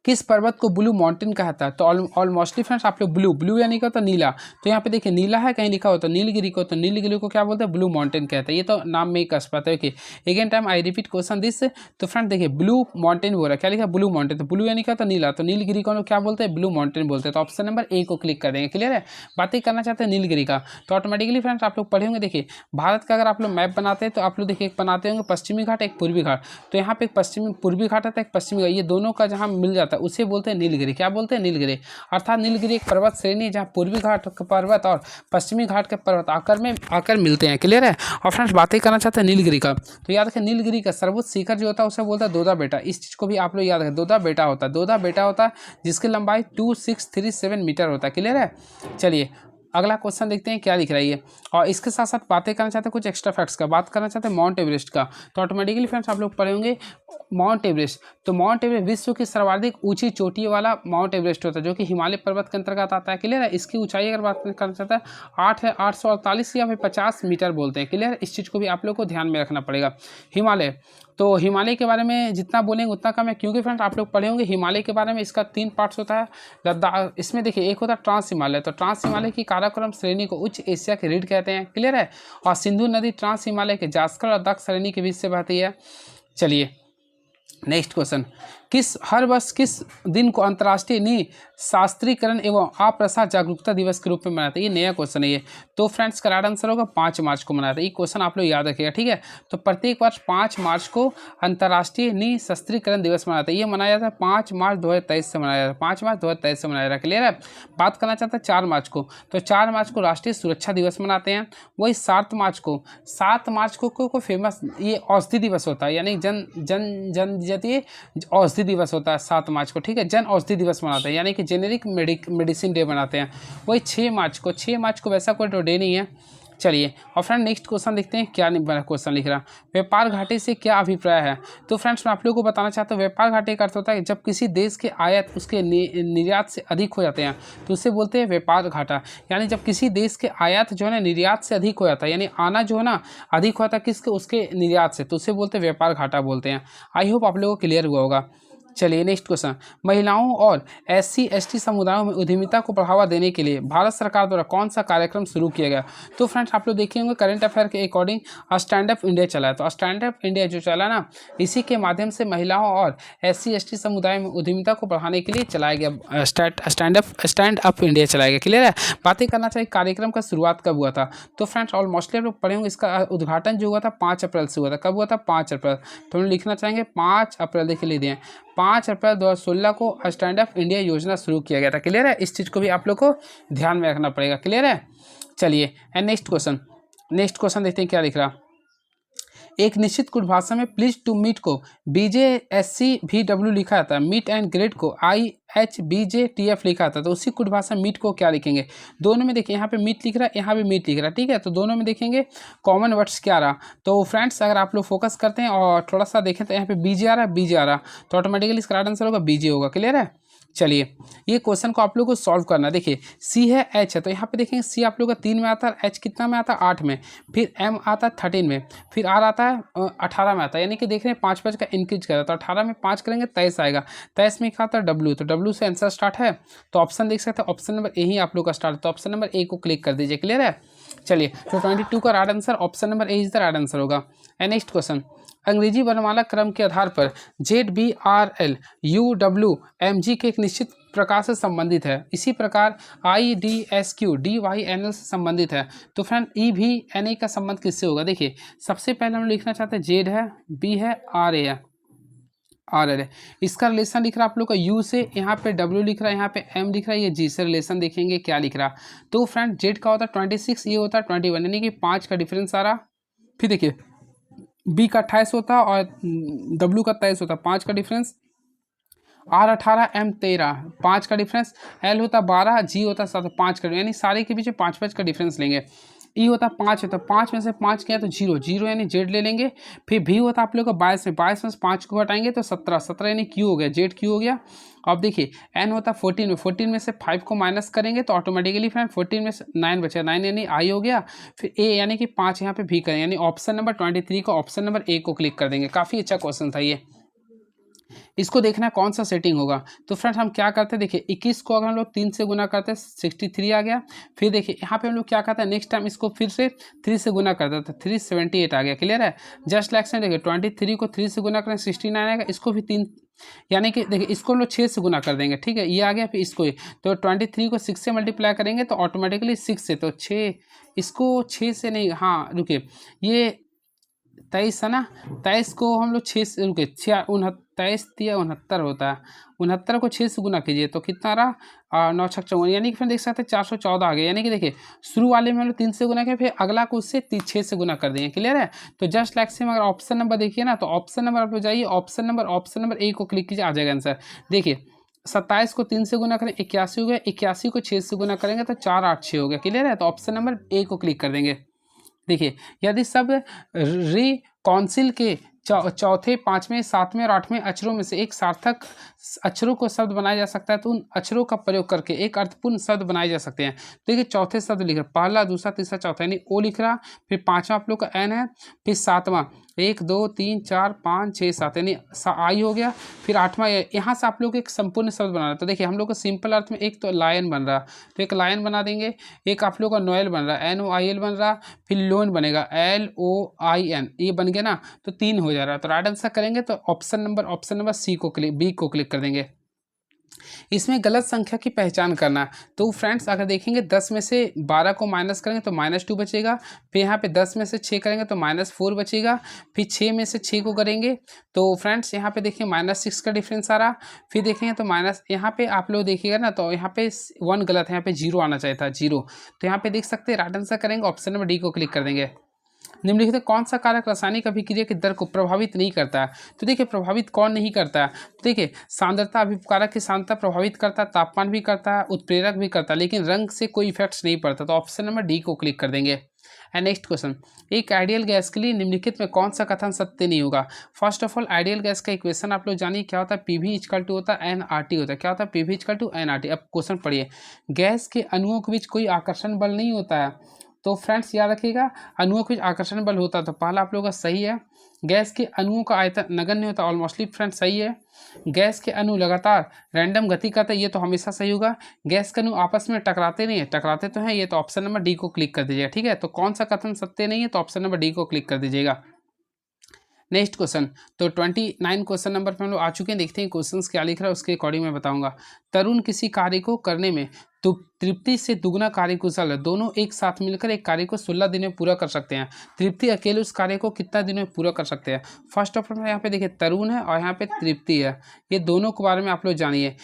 किस पर्वत को ब्लू माउंटेन कहता है? तो ऑलमोस्टली फ्रेंड्स आप लोग ब्लू यानी क्या होता है? नीला। तो यहाँ पे देखिए नीला है, कहीं लिखा होता है नीलगिरी को, तो नीलगिरी को क्या बोलते हैं? ब्लू माउंटेन कहते हैं। ये तो नाम में ही कस पाता है। Okay again time I repeat question this. तो फ्रेंड देखिए ब्लू माउंटेन बोल रहा है, क्या लिखा? Blue mountain. तो ब्लू यानी क्या होता है? नीला। तो नीलगिरी को क्या बोलते हैं? ब्लू माउंटेन बोलते हैं। तो ऑप्शन नंबर ए को क्लिक कर देंगे। क्लियर है? बातें करना चाहते हैं नीलगिरी का, तो ऑटोमेटिकली फ्रेंड्स आप लोग पढ़े होंगे। देखिए भारत का अगर आप लोग मैप बनाते हैं तो आप लोग देखिए एक बनाते होंगे पश्चिमी घाट, एक पूर्वी घाट। तो यहाँ पे एक पूर्वी घाट आता है, एक पश्चिमी घाट, ये दोनों का जहाँ मिल जाता है उसे बोलते हैं नीलगिरी। क्या बोलते हैं? नीलगिरी। अर्थात नीलगिरी एक पर्वत श्रेणी जहाँ पूर्वी घाट के पर्वत और पश्चिमी घाट के पर्वत आकर मिलते हैं। क्लियर है? और फ्रेंड्स बातें करना चाहते हैं नीलगिरी का, तो याद रखें नीलगिरी का सर्वोच्च शिखर जो होता है उसे बोलता है दोदा बेटा। इस चीज को भी आप लोग याद रखें, दोदा बेटा होता है, दोदा बेटा होता है जिसकी लंबाई 2637 मीटर होता है। क्लियर है? चलिए अगला क्वेश्चन देखते हैं क्या लिख रहा है ये। और इसके साथ साथ बातें करना चाहते हैं कुछ एक्स्ट्रा फैक्ट्स का, बात करना चाहते हैं माउंट एवरेस्ट का। तो ऑटोमेटिकली फ्रेंड्स आप लोग पढ़े होंगे माउंट एवरेस्ट। तो माउंट एवरेस्ट विश्व की सर्वाधिक ऊंची चोटी वाला माउंट एवरेस्ट होता है जो कि हिमालय पर्वत के अंतर्गत आता है। क्लियर है? इसकी ऊंचाई अगर बात करना चाहता है 848 या फिर 50 मीटर बोलते हैं। क्लियर है? इस चीज़ को भी आप लोग को ध्यान में रखना पड़ेगा। हिमालय, तो हिमालय के बारे में जितना बोलेंगे उतना कम है, क्योंकि फ्रेंड्स आप लोग पढ़े होंगे हिमालय के बारे में। इसका 3 पार्ट्स होता है। लद्दाख, इसमें देखिए एक होता है ट्रांस हिमालय, तो ट्रांस हिमालय की काराकोरम श्रेणी को उच्च एशिया के रीढ़ कहते हैं। क्लियर है? और सिंधु नदी ट्रांस हिमालय के जास्कर और दक्ष श्रेणी के बीच से बहती है। चलिए नेक्स्ट क्वेश्चन, हर वर्ष किस दिन को अंतर्राष्ट्रीय निशास्त्रीकरण एवं अप्रसार जागरूकता दिवस के रूप में मनाते हैं? ये नया क्वेश्चन है ये। तो फ्रेंड्स का राइट आंसर होगा 5 मार्च को मनाते हैं। ये क्वेश्चन आप लोग याद रखिएगा। ठीक है? तो प्रत्येक वर्ष 5 मार्च को अंतर्राष्ट्रीय निशास्त्रीकरण दिवस मनाते हैं। ये मनाया जाता है 5 मार्च 2023 से मनाया जाता है, 5 मार्च 2023 से मनाया जाता है। क्लियर है? बात करना चाहता है 4 मार्च को, तो 4 मार्च को राष्ट्रीय सुरक्षा दिवस मनाते हैं। वही 7 मार्च को फेमस ये औषधि दिवस होता है, यानी जनजातीय औषधि दिवस होता है 7 मार्च को। ठीक है? जन औषधि दिवस मनाते हैं, यानी कि जेनेरिक मेडिसिन डे मनाते हैं। वही 6 मार्च को वैसा कोई डे नहीं है। चलिए और फ्रेंड नेक्स्ट क्वेश्चन देखते हैं क्या क्वेश्चन लिख रहा है। व्यापार घाटे से क्या अभिप्राय है? तो फ्रेंड्स मैं आप लोगों को बताना चाहता हूँ व्यापार घाटे का अर्थ होता है जब किसी देश के आयात उसके निर्यात से अधिक हो जाते हैं तो उसे बोलते हैं व्यापार घाटा। यानी जब किसी देश के आयात जो है ना निर्यात से अधिक हो जाता है, यानी आना जो है ना अधिक होता है किसके? उसके निर्यात से, तो उसे बोलते हैं व्यापार घाटा बोलते हैं। आई होप आप लोगों को क्लियर हुआ होगा। चलिए नेक्स्ट क्वेश्चन, महिलाओं और SC/ST समुदायों में उद्यमिता को बढ़ावा देने के लिए भारत सरकार द्वारा कौन सा कार्यक्रम शुरू किया गया? तो फ्रेंड्स आप लोग देखे होंगे करंट अफेयर के अकॉर्डिंग स्टैंड अप इंडिया चला है। तो स्टैंड अप इंडिया जो चला ना, इसी के माध्यम से महिलाओं और SC/ST समुदाय में उद्यमिता को बढ़ाने के लिए चलाया गया स्टैंड अप इंडिया चलाया गया। क्लियर है? बातें करना चाहिए कार्यक्रम का शुरुआत कब हुआ था? तो फ्रेंड्स ऑलमोस्टली आप लोग पढ़े होंगे इसका उद्घाटन जो हुआ था 5 अप्रैल से हुआ था। कब हुआ था? 5 अप्रैल। तो हम लिखना चाहेंगे 5 अप्रैल, देखिए ले दिए 5 अप्रैल 2016 को स्टैंड अप इंडिया योजना शुरू किया गया था। क्लियर है? इस चीज़ को भी आप लोग को ध्यान में रखना पड़ेगा। क्लियर है? चलिए एंड नेक्स्ट क्वेश्चन देखते हैं क्या लिख रहा। एक निश्चित कुट भाषा में प्लीज टू मीट को BJSCVW लिखा जाता है, मीट एंड ग्रेट को IHBJTF लिखा जाता है। तो उसी कुट भाषा मीट को क्या लिखेंगे? दोनों में देखिए, यहाँ पे मीट लिख रहा है, यहाँ पे मीट लिख रहा है, ठीक है। तो दोनों में देखेंगे कॉमन वर्ड्स क्या रहा। तो फ्रेंड्स अगर आप लोग फोकस करते हैं और थोड़ा सा देखें तो यहाँ पे BJ आ रहा है, BJ आ रहा, तो ऑटोमेटिकली इसका राइट आंसर होगा BJ होगा। क्लियर है? चलिए ये क्वेश्चन को आप लोग को सॉल्व करना है। देखिए C है, H है, तो यहाँ पे देखेंगे C आप लोग का 3 में आता है, H कितना में आता है 8 में, फिर M आता है 13 में, फिर R आता है 18 में आता है, यानी कि देख रहे हैं 5 5 का इंक्रीज करा, तो 18 में 5 करेंगे 23 आएगा। 23 में क्या आता है W, तो W से आंसर स्टार्ट है। तो ऑप्शन देख सकते हैं, ऑप्शन नंबर ए ही आप लोग का स्टार्ट, तो ऑप्शन नंबर ए को क्लिक कर दीजिए। क्लियर है? चलिए तो 22 का right answer option number A is the right answer होगा। एंड नेक्स्ट क्वेश्चन, अंग्रेजी वर्णमाला क्रम के आधार पर ZBRLUWMG के एक निश्चित प्रकार से संबंधित है, इसी प्रकार IDSQDYNL से संबंधित है। तो फ्रेंड EVNA का संबंध किससे होगा? देखिए सबसे पहले हम लिखना चाहते हैं Z है, B है, RA है, RL है। इसका रिलेशन लिख रहा है आप लोग का U से, यहाँ पे W लिख रहा है, यहाँ पे M लिख रहा है, ये G से रिलेशन देखेंगे क्या लिख रहा। तो फ्रेंड Z का होता है 26, ये होता है 21, यानी कि 5 का डिफरेंस आ रहा। फिर देखिए B का 28 होता है और W का 23 होता है, 5 का डिफरेंस। R 18, M 13, 5 का डिफरेंस। L होता 12, G होता 7, 5 का, यानी सारे के पीछे 5 5 का डिफरेंस लेंगे। E होता 5 है, तो 5 में से 5 किया तो 0 0, यानी Z ले लेंगे। फिर V होता आप लोग का 22 में, 22 में से 5 को हटाएंगे तो 17 17, यानी Q हो गया, Z Q हो गया। अब देखिए N होता 14 में, 14 में से 5 को माइनस करेंगे तो ऑटोमेटिकली फ्रेंड 14 में से 9 बचा, 9 यानी I हो गया। फिर A यानी कि 5 यहाँ पे भी करें, यानी ऑप्शन नंबर 23 का ऑप्शन नंबर A को क्लिक कर देंगे। काफ़ी अच्छा क्वेश्चन था ये। इसको देखना है कौन सा सेटिंग होगा। तो फ्रेंड्स हम क्या करते हैं, देखिए 21 को अगर हम लोग 3 से गुना करते हैं 63 आ गया। फिर देखिए यहाँ पे हम लोग क्या करते हैं, नेक्स्ट टाइम इसको फिर से 3 से गुना करते हैं तो 378 आ गया। क्लियर है? जस्ट लाइक से देखिए 23 को 3 से गुना करें 69 आएगा, इसको भी 3, यानी कि देखिए इसको हम लोग 6 से गुना कर देंगे, ठीक है, ये आ गया। फिर इसको तो 23 को 6 से मल्टीप्लाई करेंगे तो ऑटोमेटिकली 6 से, तो 6, इसको 6 से नहीं, हाँ रुकिए, ये 23 है ना, 23 को हम लोग 6 से रुके 23 69 होता है, 69 को 6 से गुना कीजिए तो कितना रहा 9 6 54, यानी कि फिर देख सकते हैं 414 आ गया। यानी कि देखिए शुरू वाले में हम लोग 3 से गुना किया, फिर अगला को उससे 6 से गुना कर देंगे। क्लियर है? तो जस्ट लाइक से अगर ऑप्शन नंबर देखिए ना, तो ऑप्शन नंबर आप लोग जाइए, ऑप्शन नंबर ए को क्लिक कीजिए, आ जाएगा आंसर। देखिए 27 को 3 से गुना करें 81 हो गया, 81 को 6 से गुना करेंगे तो 4 8 6 हो गया। क्लियर है? तो ऑप्शन नंबर ए को क्लिक कर देंगे। देखिए यदि सब काउंसिल के चौथे, पाँचवें, सातवें और 8वें अक्षरों में से एक सार्थक अक्षरों को शब्द बनाया जा सकता है तो उन अक्षरों का प्रयोग करके एक अर्थपूर्ण शब्द बनाए जा सकते हैं। तो देखिए चौथे शब्द लिख रहा, पहला, दूसरा, तीसरा, चौथा, यानी ओ लिख रहा। फिर 5वां आप लोग का एन है, फिर 7वां 1 2 3 4 5 6 7, यानी आई हो गया। फिर 8वां, यहाँ से आप लोग एक संपूर्ण शब्द बना रहा है। तो देखिए हम लोग का सिंपल अर्थ में एक तो लायन बन रहा, तो एक लायन बना देंगे। एक आप लोग का नोएल बन रहा, NOIL बन रहा। फिर लोन बनेगा LOIN, ये बन गया ना, तो 3 हो जा रहा है। तो राइट आंसर करेंगे तो ऑप्शन नंबर सी को क्लिक, बी को क्लिक कर देंगे। इसमें गलत संख्या की पहचान करना। तो फ्रेंड्स अगर देखेंगे 10 में से 12 को माइनस करेंगे तो -2 बचेगा। फिर यहाँ पे 10 में से 6 करेंगे तो -4 बचेगा। फिर 6 में से 6 को करेंगे तो फ्रेंड्स यहाँ पे देखिए -6 का डिफरेंस आ रहा। फिर देखेंगे तो माइनस, यहाँ पे आप लोग देखिएगा ना, तो यहाँ पे 1 गलत है, यहाँ पे 0 आना चाहिए था, 0। तो यहाँ पे देख सकते हैं राइट आंसर करेंगे, ऑप्शन नंबर डी को क्लिक कर देंगे। निम्नलिखित कौन सा कारक रासायनिक अभिक्रिया की दर को प्रभावित नहीं करता है? तो देखिए प्रभावित कौन नहीं करता है, तो देखिए सांद्रता अभिकारक की सांद्रता प्रभावित करता है, तापमान भी करता है, उत्प्रेरक भी करता है, लेकिन रंग से कोई इफेक्ट्स नहीं पड़ता। तो ऑप्शन नंबर डी को क्लिक कर देंगे। एंड नेक्स्ट क्वेश्चन, एक आइडियल गैस के लिए निम्नलिखित में कौन सा कथन सत्य नहीं होगा? First of all ideal gas का इक्वेशन आप लोग जानिए क्या होता है, PV इक्वल टू होता है nRT होता है। क्या होता है? PV equal to nRT। अब क्वेश्चन पढ़िए, गैस के अणुओं के बीच कोई आकर्षण बल नहीं होता है। तो फ्रेंड्स याद रखिएगा, अणुओं के बीच आकर्षण बल होता है, तो पहला आप लोगों का सही है। गैस के अणुओं का आयतन नगण्य होता है, ऑलमोस्टली फ्रेंड्स सही है। गैस के अणु लगातार रैंडम गति करते हैं, ये तो हमेशा सही होगा। गैस के अणु आपस में टकराते नहीं है, टकराते तो हैं, ये तो ऑप्शन नंबर डी को क्लिक कर दीजिएगा। ठीक है, तो कौन सा कथन सत्य नहीं है, तो ऑप्शन नंबर डी को क्लिक कर दीजिएगा। नेक्स्ट क्वेश्चन, तो 29 क्वेश्चन नंबर पे हम लोग आ चुके हैं। देखते हैं क्वेश्चंस क्या लिख रहा है, उसके अकॉर्डिंग मैं बताऊंगा। तरुण किसी कार्य को करने में तो तृप्ति से दुगना कार्यकुशल है, दोनों एक साथ मिलकर एक कार्य को 16 दिन में पूरा कर सकते हैं। तृप्ति अकेले उस कार्य को कितना दिन में पूरा कर सकते हैं? फर्स्ट ऑफ ऑल यहाँ पे देखिए तरुण है और यहाँ पे तृप्ति है, ये दोनों के बारे में आप लोग जानिए।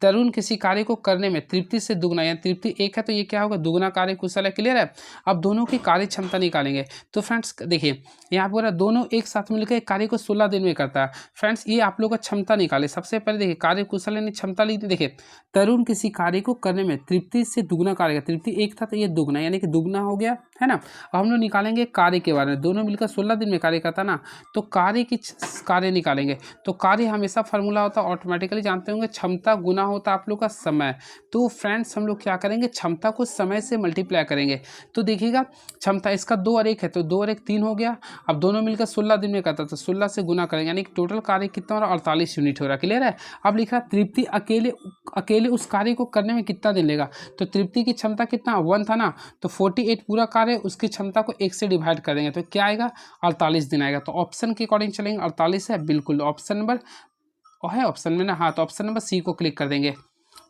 तरुण किसी कार्य को करने में तृप्ति से दुगना, यानी तृप्ति एक है तो ये क्या होगा, दुगना कार्य कुशल है। क्लियर है। अब दोनों की कार्य क्षमता निकालेंगे। तो फ्रेंड्स देखिए यहाँ पर दोनों एक साथ मिलकर एक कार्य को 16 दिन में करता है। फ्रेंड्स ये आप लोग का क्षमता निकाले। सबसे पहले देखिए कार्य कुशल यानी क्षमता ली। देखिए तरुण किसी कार्य को करने में तृप्ति से दुगना कार्य, तृप्ति एक था तो ये दुगना यानी कि दुगना हो गया है ना। अब हम लोग निकालेंगे कार्य के बारे में। दोनों मिलकर 16 दिन में कार्य करता ना, तो कार्य की कार्य निकालेंगे। तो कार्य हमेशा फार्मूला होता है, ऑटोमेटिकली जानते होंगे, क्षमता गुना होता है आप लोग का समय। तो फ्रेंड्स हम लोग क्या करेंगे, क्षमता को समय से मल्टीप्लाई करेंगे। तो देखिएगा क्षमता इसका 2 और 1 है तो 2 और 1 3 हो गया। अब दोनों मिलकर 16 दिन में करता तो 16 से गुना करेंगे, यानी कि टोटल कार्य कितना हो रहा है, 48 यूनिट हो रहा है। क्लियर है। अब लिखा तृप्ति अकेले उस कार्य को करने में कितना दिन लेगा। तो तृप्ति की क्षमता कितना 1 था ना, तो 48 पूरा कार्य उसकी क्षमता को 1 से डिवाइड कर देंगे तो क्या आएगा, 48 दिन आएगा। तो ऑप्शन के अकॉर्डिंग चलेंगे, 48 है बिल्कुल ऑप्शन नंबर है ऑप्शन में ना, हाँ तो ऑप्शन नंबर सी को क्लिक कर देंगे।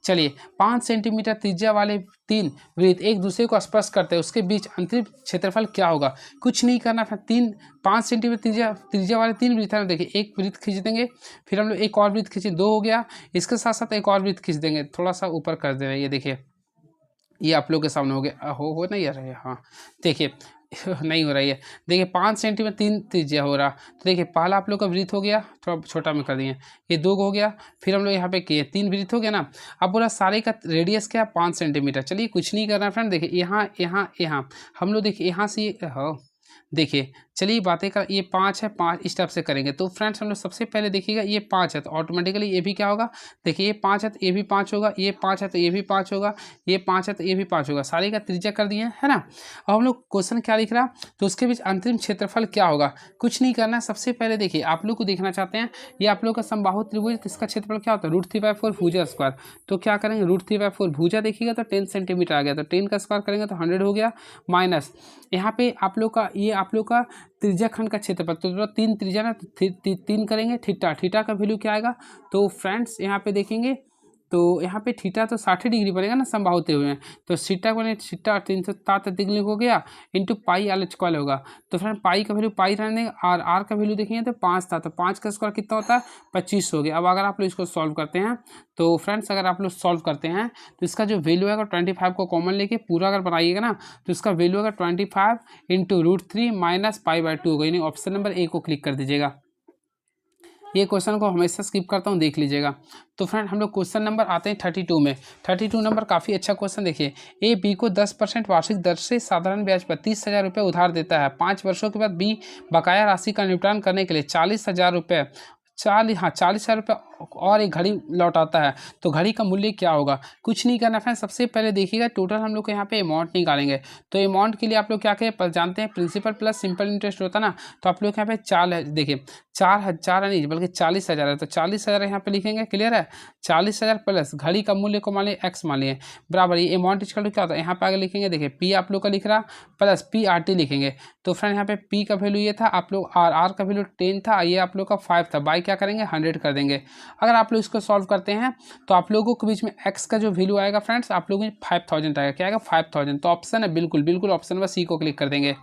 चलिए 5 सेंटीमीटर त्रिज्या वाले 3 वृत्त एक दूसरे को स्पर्श करते हैं, उसके बीच अंतरिम क्षेत्रफल क्या होगा। कुछ नहीं करना, फिर 5 सेंटीमीटर त्रिज्या वाले 3 वृत्त है। देखिए एक वृत्त खींच देंगे, फिर हम लोग एक और वृत्त खींचे, 2 हो गया। इसके साथ साथ एक और वृत्त खींच देंगे, थोड़ा सा ऊपर कर देंगे। ये देखिए ये आप लोग के सामने हो गया, हो नहीं आ रहा है, हाँ देखिए नहीं हो रही है। देखिए 5 सेंटीमीटर 3 त्रिज्या हो रहा। तो देखिए पहला आप लोग का वृत्त हो गया, थोड़ा छोटा में कर दिए, ये 2 हो गया। फिर हम लोग यहाँ पे किए 3 वृत्त हो गया ना। अब पूरा सारे का रेडियस क्या 5 सेंटीमीटर। चलिए कुछ नहीं करना फ्रेंड, देखिए यहाँ हम लोग देखिए यहाँ से हो देखिए चलिए बातें का ये 5 है, 5 इस टाइप से करेंगे। तो फ्रेंड्स हम लोग सबसे पहले देखिएगा ये 5 है तो ऑटोमेटिकली ये भी क्या होगा, देखिए ये 5 है तो ये भी 5 होगा, ये 5 है तो ये भी 5 होगा, ये 5 है तो ये भी 5 होगा। सारे का त्रिज्या कर दिए है ना। अब हम लोग क्वेश्चन क्या लिख रहा, तो उसके बीच अंतरिम क्षेत्रफल क्या होगा। कुछ नहीं करना है, सबसे पहले देखिए आप लोग को देखना चाहते हैं ये आप लोग का समबाहु त्रिभुज, इसका क्षेत्रफल क्या होता है √3/4 भुजा स्क्वायर। तो क्या करेंगे √3/4 भुजा देखिएगा तो 10 सेंटीमीटर आ गया, तो 10 का स्क्वायर करेंगे तो 100 हो गया, माइनस यहाँ पे आप लोग का ये आप लोग का त्रिज्या खंड का क्षेत्रफल, तो 3 त्रिज्या ना, 3 करेंगे। थीटा का वैल्यू क्या आएगा, तो फ्रेंड्स यहाँ पे देखेंगे तो यहाँ पे थीटा तो 60 डिग्री पड़ेगा ना समबाहुते हुए, तो सीटा को सीटा 307 तिगलिक हो गया इंटू पाई आल स्क्वायर होगा। तो फ्रेंड पाई का वैल्यू पाई रहने देंगे और आर का वैल्यू देखेंगे तो 5 था, तो 5 का स्क्वायर कितना होता है 25 हो गया। अब अगर आप लोग इसको सॉल्व करते हैं तो फ्रेंड्स अगर आप लोग सॉल्व करते हैं तो इसका जो वैल्यू है 25 को कॉमन लेके पूरा अगर बनाइएगा ना तो इसका वैल्यू अगर 25 इंटू √3 माइनस पाई/2 होगा, यानी ऑप्शन नंबर ए को क्लिक कर दीजिएगा। ये क्वेश्चन को हमेशा स्किप करता हूँ, देख लीजिएगा। तो फ्रेंड हम लोग क्वेश्चन नंबर आते हैं 32 में। 32 नंबर काफ़ी अच्छा क्वेश्चन देखिए। ए बी को 10% वार्षिक दर से साधारण ब्याज पर 30,000 रुपये उधार देता है। 5 वर्षों के बाद बी बकाया राशि का निपटान करने के लिए 40,000 रुपये 40,000 रुपये और एक घड़ी लौटाता है, तो घड़ी का मूल्य क्या होगा। कुछ नहीं करना फ्रेंड, सबसे पहले देखिएगा टोटल हम लोग को यहाँ पे अमाउंट निकालेंगे। तो अमाउंट के लिए आप लोग क्या करें, जानते हैं प्रिंसिपल प्लस सिंपल इंटरेस्ट होता है ना, तो आप लोग यहाँ पे 4 है, देखिए 4,000 नहीं बल्कि 40,000 है, तो 40,000 यहाँ पे लिखेंगे। क्लियर है। 40,000 प्लस घड़ी का मूल्य को मान लिया एक्स मान लिए बराबर ये अमाउंट इसका क्या होता है, यहाँ पे आगे लिखेंगे। देखिए पी आप लोग का लिख रहा प्लस PRT लिखेंगे। तो फ्रेंड यहाँ पे पी का वैल्यू ये था, आप लोग आर का वैल्यू 10 था, ये आप लोग का 5 था, बाई क्या करेंगे 100 कर देंगे। अगर आप लोग इसको सॉल्व करते हैं तो आप लोगों के बीच में x का जो वैल्यू आएगा फ्रेंड्स आप लोगों में 5000 आएगा। क्या आएगा 5000। तो ऑप्शन है बिल्कुल ऑप्शन नंबर सी को क्लिक कर देंगे।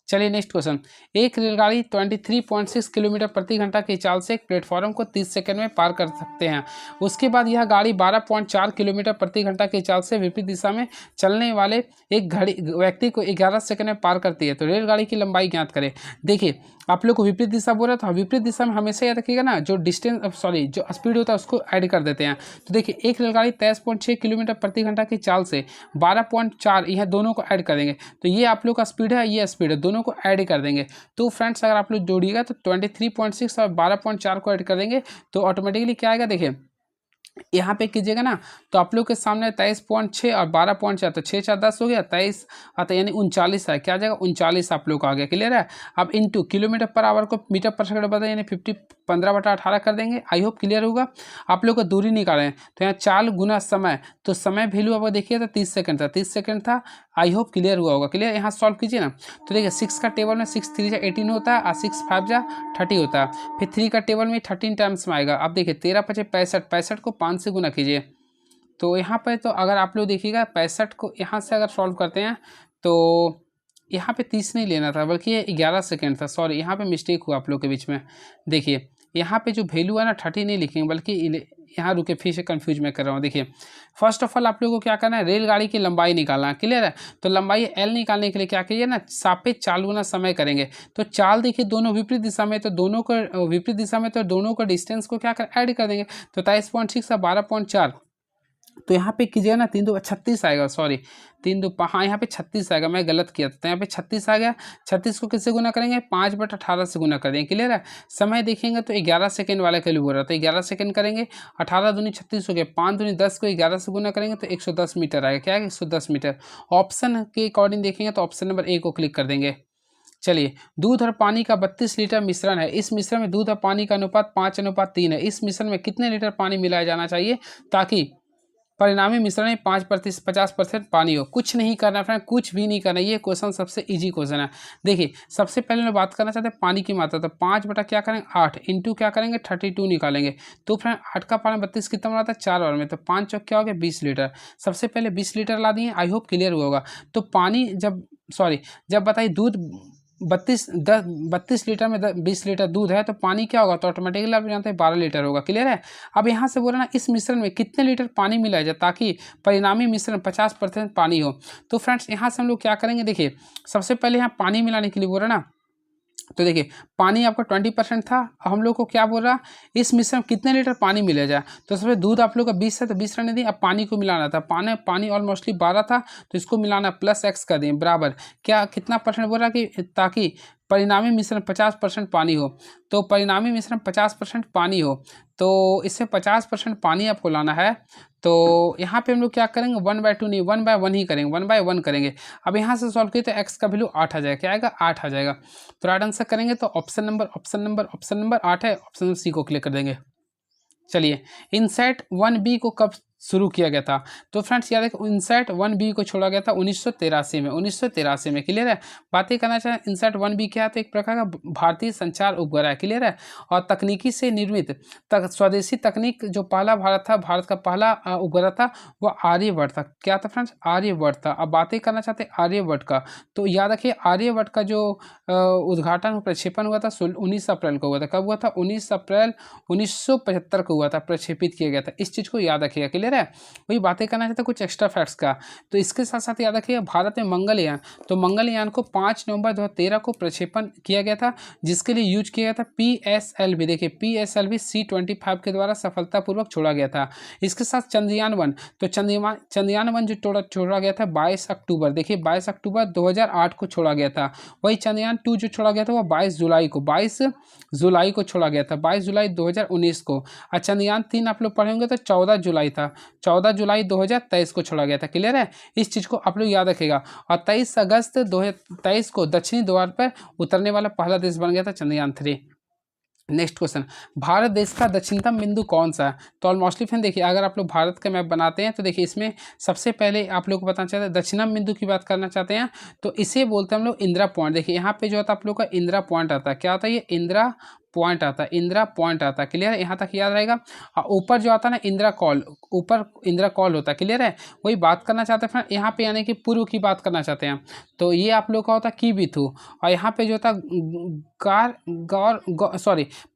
चलिए नेक्स्ट क्वेश्चन। एक रेलगाड़ी 23.6 किलोमीटर प्रति घंटा की चाल से एक प्लेटफॉर्म को 30 सेकंड में पार कर सकते हैं। उसके बाद यह गाड़ी 12.4 किलोमीटर प्रति घंटा की चाल से विपरीत दिशा में चलने वाले एक व्यक्ति को 11 सेकंड में पार करती है। तो रेलगाड़ी की लंबाई ज्ञात करें। देखिए आप लोग को विपरीत दिशा बोल रहा था, विपरीत दिशा में हमेशा याद रखिएगा ना, जो जो स्पीड होता है उसको ऐड कर देते हैं। तो देखिए एक रेलगाड़ी 23.6 किलोमीटर प्रति घंटा की चाल से 12.4 यह दोनों को ऐड कर देंगे। तो ये आप लोग का स्पीड है, ये स्पीड है, दोनों को ऐड कर देंगे। तो फ्रेंड्स अगर आप लोग जोड़िएगा तो 23.6 और 12.4 को ऐड कर देंगे तो ऑटोमेटिकली क्या आएगा, देखिए यहाँ पे कीजिएगा ना तो आप लोग के सामने 23.6 और 12.4, तो 6 4 10 हो गया, 23 आता यानी 39 है। क्या आ जाएगा 39 आप लोग का आ गया। क्लियर है। अब इंटू किलोमीटर पर आवर को मीटर पर सेकंड बता यानी 15/18 कर देंगे। आई होप क्लियर होगा। आप लोग को दूरी निकालें तो यहाँ 4 गुना समय, तो समय वैल्यू आप देखिए तो 30 सेकंड था, 30 सेकंड था। आई होप क्लियर हुआ होगा। क्लियर। यहाँ सॉल्व कीजिए ना तो देखिए 6 का टेबल में 6 3 जा 18 होता है और 6 5 जा 30 होता है। फिर 3 का टेबल में 13 टाइम्स में आएगा। अब देखिए 13 5 65, 65 को 5 से गुना कीजिए। तो यहाँ पर तो अगर आप लोग देखिएगा 65 को यहाँ से अगर सॉल्व करते हैं तो यहाँ पे 30 नहीं लेना था बल्कि ये 11 सेकंड था। सॉरी यहाँ पे मिस्टेक हुआ आप लोग के बीच में। देखिए यहाँ पे जो वैल्यू है ना 30 नहीं लिखेंगे बल्कि यहाँ रुके, फिर से कंफ्यूज मैं कर रहा हूँ। देखिए फर्स्ट ऑफ ऑल आप लोगों को क्या करना है, रेलगाड़ी की लंबाई निकालना है, क्लियर है। तो लंबाई एल निकालने के लिए क्या करिए ना, सापेक्ष चाल गुना समय करेंगे। तो चाल देखिए दोनों विपरीत दिशा में, तो दोनों को विपरीत दिशा में, तो दोनों को डिस्टेंस को क्या कर ऐड कर देंगे। तो 23.6 और 12.4, तो यहाँ पे कीजिएगा ना 3 2 36 आएगा, सॉरी 3 2 हाँ यहाँ पे 36 आएगा, मैं गलत किया था। तो यहाँ पे 36 आ गया। 36 को किससे गुना करेंगे, 5/18 से गुना कर देंगे, क्लियर है। समय देखेंगे तो 11 सेकंड वाला के लिए बोल रहा था, 11 सेकंड करेंगे। 18 दूनी 36 हो गया, 5 दूनी 10 को 11 से गुना करेंगे तो 110 मीटर आएगा। क्या है, 110 मीटर। ऑप्शन के अकॉर्डिंग देखेंगे तो ऑप्शन नंबर ए को क्लिक कर देंगे। चलिए, दूध और पानी का 32 लीटर मिश्रण है। इस मिश्रण में दूध और पानी का अनुपात 5:3 है। इस मिश्रण में कितने लीटर पानी मिलाया जाना चाहिए ताकि परिणामी मिश्रण में 50% पानी हो। कुछ नहीं करना फ्रेंड, कुछ भी नहीं करना। ये क्वेश्चन सबसे इजी क्वेश्चन है। देखिए सबसे पहले मैं बात करना चाहते हैं पानी की मात्रा। तो 5 बटा क्या करेंगे 8 इंटू क्या करेंगे 32 निकालेंगे। तो फ्रेंड 8 का पानी 32 कितना बनाता है 4 बार में। तो 5 चौक क्या हो गया 20 लीटर। सबसे पहले 20 लीटर ला दिए, आई होप क्लियर हुआ होगा। तो पानी जब बताइए दूध 32 लीटर में 20 लीटर दूध है, तो पानी क्या होगा, तो ऑटोमेटिकली आप जानते हैं 12 लीटर होगा, क्लियर है। अब यहाँ से बोल रहे ना इस मिश्रण में कितने लीटर पानी मिलाया जाए ताकि परिणामी मिश्रण 50% पानी हो। तो फ्रेंड्स यहाँ से हम लोग क्या करेंगे, देखिए सबसे पहले यहाँ पानी मिलाने के लिए बोल रहे ना, तो देखिए पानी आपका 20% था। हम लोग को क्या बोल रहा, इस मिश्रण में कितने लीटर पानी मिला जाए। तो सबसे दूध आप लोग का 20 है तो 20 रहने दी। अब पानी को मिलाना था, पानी ऑलमोस्टली 12 था, तो इसको मिलाना प्लस x कर दें बराबर क्या कितना परसेंट बोल रहा कि ताकि परिणामी मिश्रण 50% पानी हो। तो परिणामी मिश्रण 50% पानी हो, तो इससे 50% पानी आपको लाना है। तो यहाँ पे हम लोग क्या करेंगे 1/2 नहीं 1/1 ही करेंगे, 1/1 करेंगे। अब यहाँ से सॉल्व किए तो x का वैल्यू 8 आ जाएगा। क्या आएगा 8 आ जाएगा। तो राइट आंसर करेंगे तो ऑप्शन नंबर 8 है, ऑप्शन सी को क्लिक कर देंगे। चलिए, इनसेट 1B को कब शुरू किया गया था। तो फ्रेंड्स याद है इनसेट 1B को छोड़ा गया था 1983 में, क्लियर है। बातें करना चाहें इनसेट 1B क्या है, तो एक प्रकार का भारतीय संचार उपग्रह है, क्लियर है। और तकनीकी से निर्मित स्वदेशी तकनीक जो पहला भारत का पहला उपग्रह था वो आर्यभट्ट था। क्या था फ्रेंड्स, आर्यभट्ट था। अब बातें करना चाहते हैं आर्यभट्ट का, तो याद रखिए आर्यभट्ट का जो उद्घाटन प्रक्षेपण हुआ था 19 अप्रैल को हुआ था। कब हुआ था 19 अप्रैल 1975 को हुआ था, प्रक्षेपित किया गया था। इस चीज़ को याद रखिएगा, क्लियर है। वही बातें करना चाहते हैं कुछ एक्स्ट्रा फैक्ट्स का। तो इसके साथ साथ याद रखिए भारत में मंगलयान, तो मंगलयान को 5 नवंबर 2013 को प्रक्षेपण किया गया था, जिसके लिए यूज किया गया था PSLV। देखिए PSLV C-25 के द्वारा सफलतापूर्वक छोड़ा गया था। इसके साथ चंद्रयान 1, तो चंद्रयान 1 जो छोड़ा गया था 22 अक्टूबर, देखिए 22 अक्टूबर 2008 को छोड़ा गया था। वही चंद्रयान 2 जो छोड़ा गया था वो 22 जुलाई को छोड़ा गया था, 22 जुलाई 2019 को। और चंद्रयान 3 आप लोग पढ़ेंगे तो 14 जुलाई था, 14 जुलाई 2023 को छोड़ा गया था, क्लियर है। इस चीज़ को आप लोग याद रखेगा। और 23 अगस्त 2023 को दक्षिणी द्वार पर उतरने वाला पहला देश बन गया था चंद्रयान 3। नेक्स्ट क्वेश्चन, भारत देश का दक्षिणतम बिंदु कौन सा है। तो ऑलमोस्टली फ्रेंड देखिए अगर आप लोग भारत का मैप बनाते हैं तो देखिए इसमें सबसे पहले आप लोग को बताना चाहते हैं दक्षिणम बिंदु की बात करना चाहते हैं तो इसे बोलते हैं हम लोग इंदिरा पॉइंट। देखिए यहाँ पे जो होता है आप लोग का इंदिरा पॉइंट आता है। क्या होता है ये इंदिरा पॉइंट आता है, क्लियर है। यहाँ तक याद रहेगा। ऊपर जो आता है ना इंदिरा कॉल होता है, क्लियर है। वही बात करना चाहते हैं फ्रेंड यहाँ पे यानी कि पूर्व की बात करना चाहते हैं तो ये आप लोग का होता है की बिथु। और यहाँ पे जो होता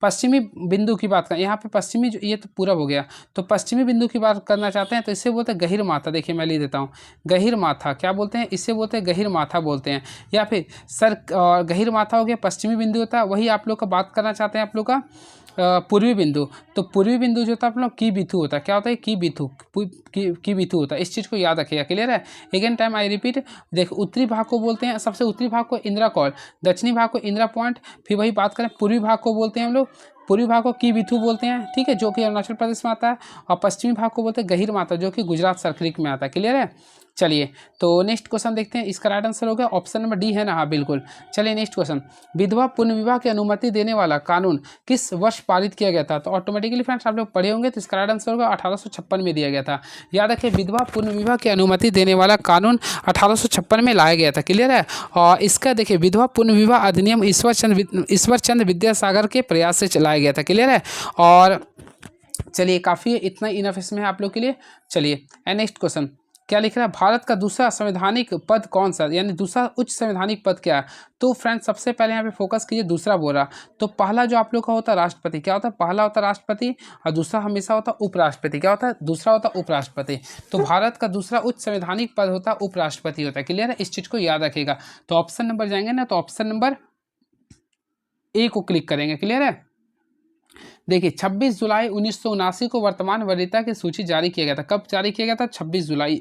पश्चिमी बिंदु की बात करें, यहाँ पे पश्चिमी ये तो पूरब हो गया, तो पश्चिमी बिंदु की बात करना चाहते हैं तो इससे बोलते हैं गहिर माथा। देखिए मैं लिख देता हूँ गहिर माथा, क्या बोलते हैं इससे बोलते हैं गहिर माथा बोलते हैं। या फिर गहिर माथा हो गया पश्चिमी बिंदु होता है। वही आप लोग का बात करना चाहते हैं आप लोग का पूर्वी बिंदु, तो पूर्वी बिंदु जो होता है आप लोग की बिथु होता है। क्या होता है की बिथु होता है। इस चीज़ को याद रखिएगा, क्लियर है। अगेन टाइम आई रिपीट, देखो उत्तरी भाग को बोलते हैं, सबसे उत्तरी भाग को इंदिरा कॉल, दक्षिणी भाग को इंदिरा पॉइंट। फिर वही बात करें पूर्वी भाग को बोलते हैं हम लोग, पूर्वी भाग को की बिथु बोलते हैं, ठीक है, जो कि अरुणाचल प्रदेश में आता है। और पश्चिमी भाग को बोलते हैं गहिर माथा, जो कि गुजरात सर्कलिक में आता है, क्लियर है। चलिए तो नेक्स्ट क्वेश्चन देखते हैं। इसका राइट आंसर होगा ऑप्शन नंबर डी है ना, हाँ बिल्कुल। चलिए नेक्स्ट क्वेश्चन, विधवा पुनर्विवाह की अनुमति देने वाला कानून किस वर्ष पारित किया गया था। तो ऑटोमेटिकली फ्रेंड्स आप लोग पढ़े होंगे तो इसका राइट आंसर होगा 1856 में दिया गया था। याद रखिए विधवा पुनर्विवाह की अनुमति देने वाला कानून 1856 में लाया गया था, क्लियर है। और इसका देखिए विधवा पुनर्विवाह अधिनियम ईश्वर चंद्र विद्यासागर के प्रयास से चलाया गया था, क्लियर है। और चलिए काफ़ी इतना इनफ इसमें है आप लोग के लिए। चलिए नेक्स्ट क्वेश्चन, क्या लिख रहा है, भारत का दूसरा संवैधानिक पद कौन सा, यानी दूसरा उच्च संवैधानिक पद क्या है। तो फ्रेंड्स सबसे पहले यहाँ पे फोकस कीजिए, दूसरा बोल रहा। तो पहला जो आप लोग का होता है राष्ट्रपति, क्या होता है, पहला होता है राष्ट्रपति, और दूसरा हमेशा होता है उपराष्ट्रपति। क्या होता है, दूसरा होता है उपराष्ट्रपति। तो भारत का दूसरा उच्च संवैधानिक पद होता है उपराष्ट्रपति होता है। क्लियर है, इस चीज को याद रखिएगा। तो ऑप्शन नंबर जाएंगे ना, तो ऑप्शन नंबर ए को क्लिक करेंगे। क्लियर है। देखिए 26 जुलाई 1979 को वर्तमान वरीयता की सूची जारी किया गया था। कब जारी किया गया था, 26 जुलाई।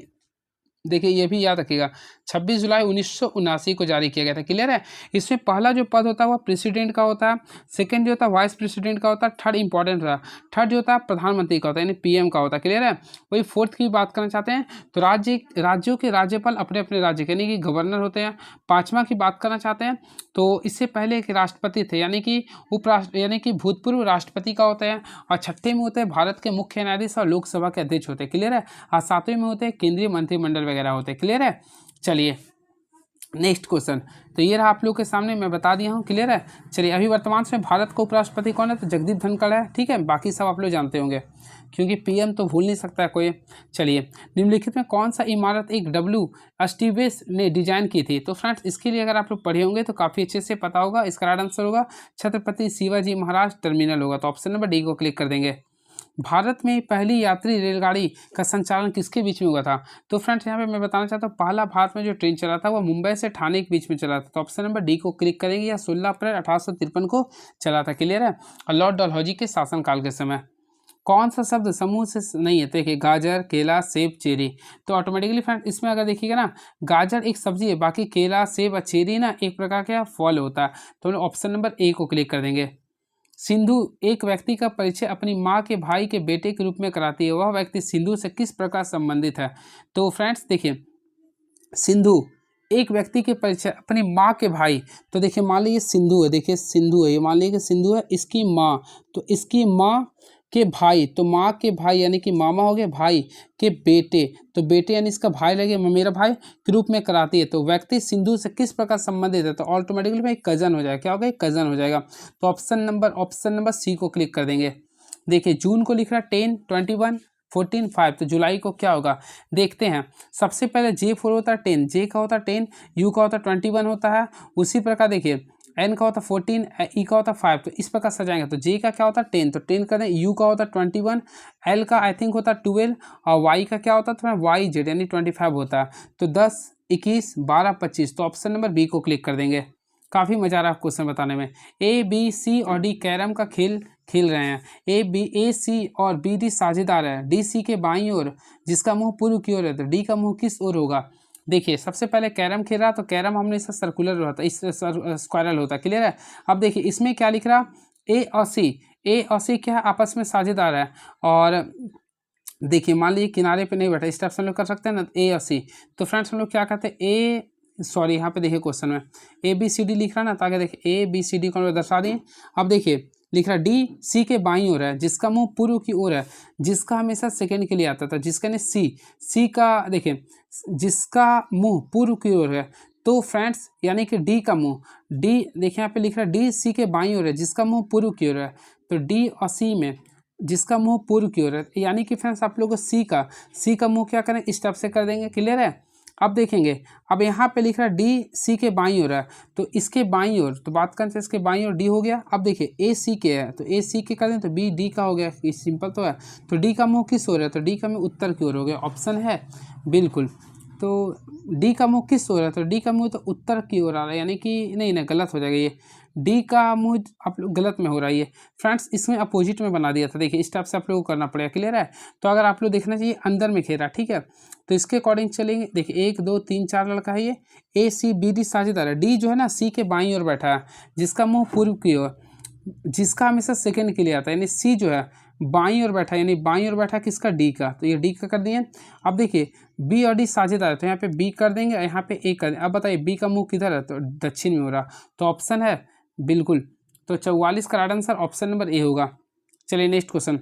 देखिए ये भी याद रखिएगा, 26 जुलाई 1979 को जारी किया गया था। क्लियर है। इसमें पहला जो पद होता है वह प्रेसिडेंट का होता है, सेकंड जो होता है वाइस प्रेसिडेंट का होता है, थर्ड इंपॉर्टेंट रहा, थर्ड जो होता है प्रधानमंत्री का होता है, यानी पीएम का होता है। क्लियर है। वही फोर्थ की बात करना चाहते हैं तो राज्यों के राज्यपाल अपने अपने राज्य के यानी कि गवर्नर होते हैं। पांचवा की बात करना चाहते हैं तो इससे पहले एक राष्ट्रपति थे, यानी कि यानी कि भूतपूर्व राष्ट्रपति का होता है। और छठे में होते हैं भारत के मुख्य न्यायाधीश और लोकसभा के अध्यक्ष होते हैं। क्लियर है। और सातवें में होते हैं केंद्रीय मंत्रिमंडल वगैरह होते हैं। क्लियर है। चलिए नेक्स्ट क्वेश्चन, तो ये रहा आप लोग के सामने, मैं बता दिया हूँ। क्लियर है। चलिए अभी वर्तमान में भारत का उपराष्ट्रपति कौन है, तो जगदीप धनखड़ है। ठीक है, बाकी सब आप लोग जानते होंगे क्योंकि पीएम तो भूल नहीं सकता है कोई। चलिए निम्नलिखित में कौन सा इमारत एक डब्ल्यू स्टीवेंस ने डिजाइन की थी। तो फ्रेंड्स इसके लिए अगर आप लोग पढ़े होंगे तो काफ़ी अच्छे से पता होगा। इसका राइट आंसर होगा छत्रपति शिवाजी महाराज टर्मिनल होगा। तो ऑप्शन नंबर डी को क्लिक कर देंगे। भारत में पहली यात्री रेलगाड़ी का संचालन किसके बीच में हुआ था। तो फ्रेंड्स यहाँ पे मैं बताना चाहता हूँ पहला भारत में जो ट्रेन चला था वो मुंबई से ठाणे के बीच में चला था। तो ऑप्शन नंबर डी को क्लिक करेंगे। या 16 अप्रैल 1853 को चला था। क्लियर है। और लॉर्ड डलहौजी के शासनकाल के समय। कौन सा शब्द समूह से नहीं है, तो देखिए गाजर, केला, सेब, चेरी। तो ऑटोमेटिकली फ्रेंड इसमें अगर देखिएगा ना, गाजर एक सब्जी है, बाकी केला, सेब और चेरी ना एक प्रकार का फल होता है। तो ऑप्शन नंबर ए को क्लिक कर देंगे। सिंधु एक व्यक्ति का परिचय अपनी माँ के भाई के बेटे के रूप में कराती है। वह व्यक्ति सिंधु से किस प्रकार संबंधित है। तो फ्रेंड्स देखिए सिंधु एक व्यक्ति के परिचय अपनी माँ के भाई, तो देखिए मान लीजिए सिंधु है, देखिए सिंधु है, ये मान लीजिए कि सिंधु है, इसकी माँ, तो इसकी माँ के भाई, तो माँ के भाई यानी कि मामा हो गए, भाई के बेटे, तो बेटे यानी इसका भाई लगे, मेरा भाई के रूप में कराती है। तो व्यक्ति सिंधु से किस प्रकार संबंधित है, तो ऑटोमेटिकली भाई कजन हो जाएगा। क्या होगा, कजन हो जाएगा। तो ऑप्शन नंबर सी को क्लिक कर देंगे। देखिए जून को लिख रहा 10, 21, 14, 5, तो जुलाई को क्या होगा देखते हैं। सबसे पहले J4 होता है 10, जे का होता है 10, यू का होता है 21 होता है। उसी प्रकार देखिए एन का होता है 14, ई का होता है 5, तो इस प्रकार सजाएंगे। तो जे का क्या होता है 10, तो 10 कर दें। यू का होता है 21, एल का आई थिंक होता है 12, और वाई का क्या होता है तो वाई जेड यानी 25 होता है। तो 10, 21, 12, 25, तो ऑप्शन नंबर बी को क्लिक कर देंगे। काफ़ी मजा आ रहा है क्वेश्चन बताने में। ए, बी, सी और डी कैरम का खेल रहे हैं। ए, सी और बी, डी साझेदार है। डी, सी के बाईं ओर जिसका मुंह पूर्व की ओर है, तो डी का मुंह किस ओर होगा। देखिए सबसे पहले कैरम खेल रहा, तो कैरम हमने इसका सर्कुलर होता है, इस स्क्वायरल होता है। क्लियर है। अब देखिए इसमें क्या लिख रहा, ए और सी क्या है, आपस में साझेदार है। और देखिए मान लीजिए किनारे पे नहीं बैठा, इस टाइप से हम लोग कर सकते हैं ना, ए और सी। तो फ्रेंड्स हम लोग क्या कहते हैं, यहाँ पे देखिए क्वेश्चन में ए बी सी डी लिख रहा ना, ताकि देखिए ए बी सी डी को दर्शा दें। अब देखिए लिख रहा डी सी के बाईं ओर है, जिसका मुंह पूर्व की ओर है, जिसका हमेशा सेकंड के लिए आता था, जिसका नहीं सी का देखिए जिसका मुंह पूर्व की ओर है। तो फ्रेंड्स यानी कि डी का मुंह, डी देखिए यहाँ पे लिख रहा है डी सी के बाईं ओर है, जिसका मुंह पूर्व की ओर है। तो डी और सी में जिसका मुंह पूर्व की ओर है, यानी कि फ्रेंड्स आप लोग सी का मुंह क्या करें, इस टाइप से कर देंगे। क्लियर है। अब देखेंगे, अब यहाँ पे लिख रहा है डी सी के बाईं ओर है, तो इसके बाईं ओर, तो बात करते हैं इसके बाईं ओर डी हो गया। अब देखिए ए सी के है, तो ए सी के कर दें तो बी डी का हो गया, सिंपल तो है। तो डी का मुंह किस ओर है, तो डी का मुंह उत्तर की ओर हो गया। ऑप्शन है बिल्कुल। तो डी का मुंह किस ओर है, तो डी का मुंह तो उत्तर की ओर आ रहा है, यानी कि नहीं गलत हो जाएगा ये, डी का मुंह आप लोग गलत में हो रहा है ये फ्रेंड्स, इसमें अपोजिट में बना दिया था। देखिए इस टाइप से आप लोगों को करना पड़ेगा। क्लियर है। तो अगर आप लोग देखना चाहिए अंदर में खेल रहा, ठीक है, तो इसके अकॉर्डिंग चलेंगे। देखिए 1, 2, 3, 4 लड़का है ये, ए सी बी डी साझेदार है। डी जो है ना सी के बाईं ओर बैठा है, जिसका मुंह पूर्व की ओर, जिसका हमेशा सेकंड के लिए आता है, यानी सी जो है बाईं ओर बैठा, यानी बाईं ओर बैठा किसका, डी का, तो ये डी का कर दिए। अब देखिए बी और डी साझेदार है, तो यहाँ पे बी कर देंगे, यहाँ पे ए कर देंगे। अब बताइए बी का मुंह किधर है, तो दक्षिण में हो रहा, तो ऑप्शन है बिल्कुल। तो 44 का right answer option number A होगा। चलिए नेक्स्ट क्वेश्चन,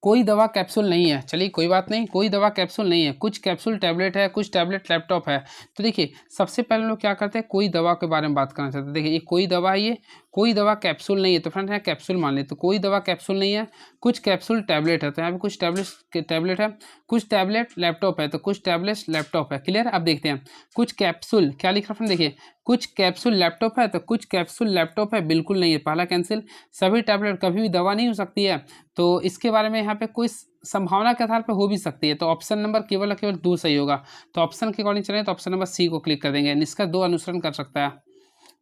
कोई दवा कैप्सूल नहीं है। चलिए कोई बात नहीं, कोई दवा कैप्सूल नहीं है, कुछ कैप्सूल टैबलेट है, कुछ टैबलेट लैपटॉप है। तो देखिए सबसे पहले लोग क्या करते हैं, कोई दवा के बारे में बात करना चाहते हैं। देखिए ये कोई दवा है, ये कोई दवा कैप्सूल नहीं है, तो फ्रेंड्स यहाँ कैप्सूल मान लें, तो कोई दवा कैप्सूल नहीं है, कुछ कैप्सूल टैबलेट है, तो यहाँ पे कुछ टैबलेट है, कुछ टैबलेट लैपटॉप है, तो कुछ टैबलेट लैपटॉप है। क्लियर है? अब देखते हैं कुछ कैप्सूल क्या लिख रहा है, देखिए कुछ कैप्सूल लैपटॉप है, तो कुछ कैप्सूल लैपटॉप है, बिल्कुल नहीं है, पहला कैंसिल। सभी टैबलेट कभी भी दवा नहीं हो सकती है, तो इसके बारे में यहाँ पे कोई संभावना के आधार पर हो भी सकती है, तो ऑप्शन नंबर केवल और केवल 2 सही होगा। तो ऑप्शन के अकॉर्डिंग चलें तो ऑप्शन नंबर सी को क्लिक कर देंगे। निष्कर्ष 2 अनुसरण कर सकता है।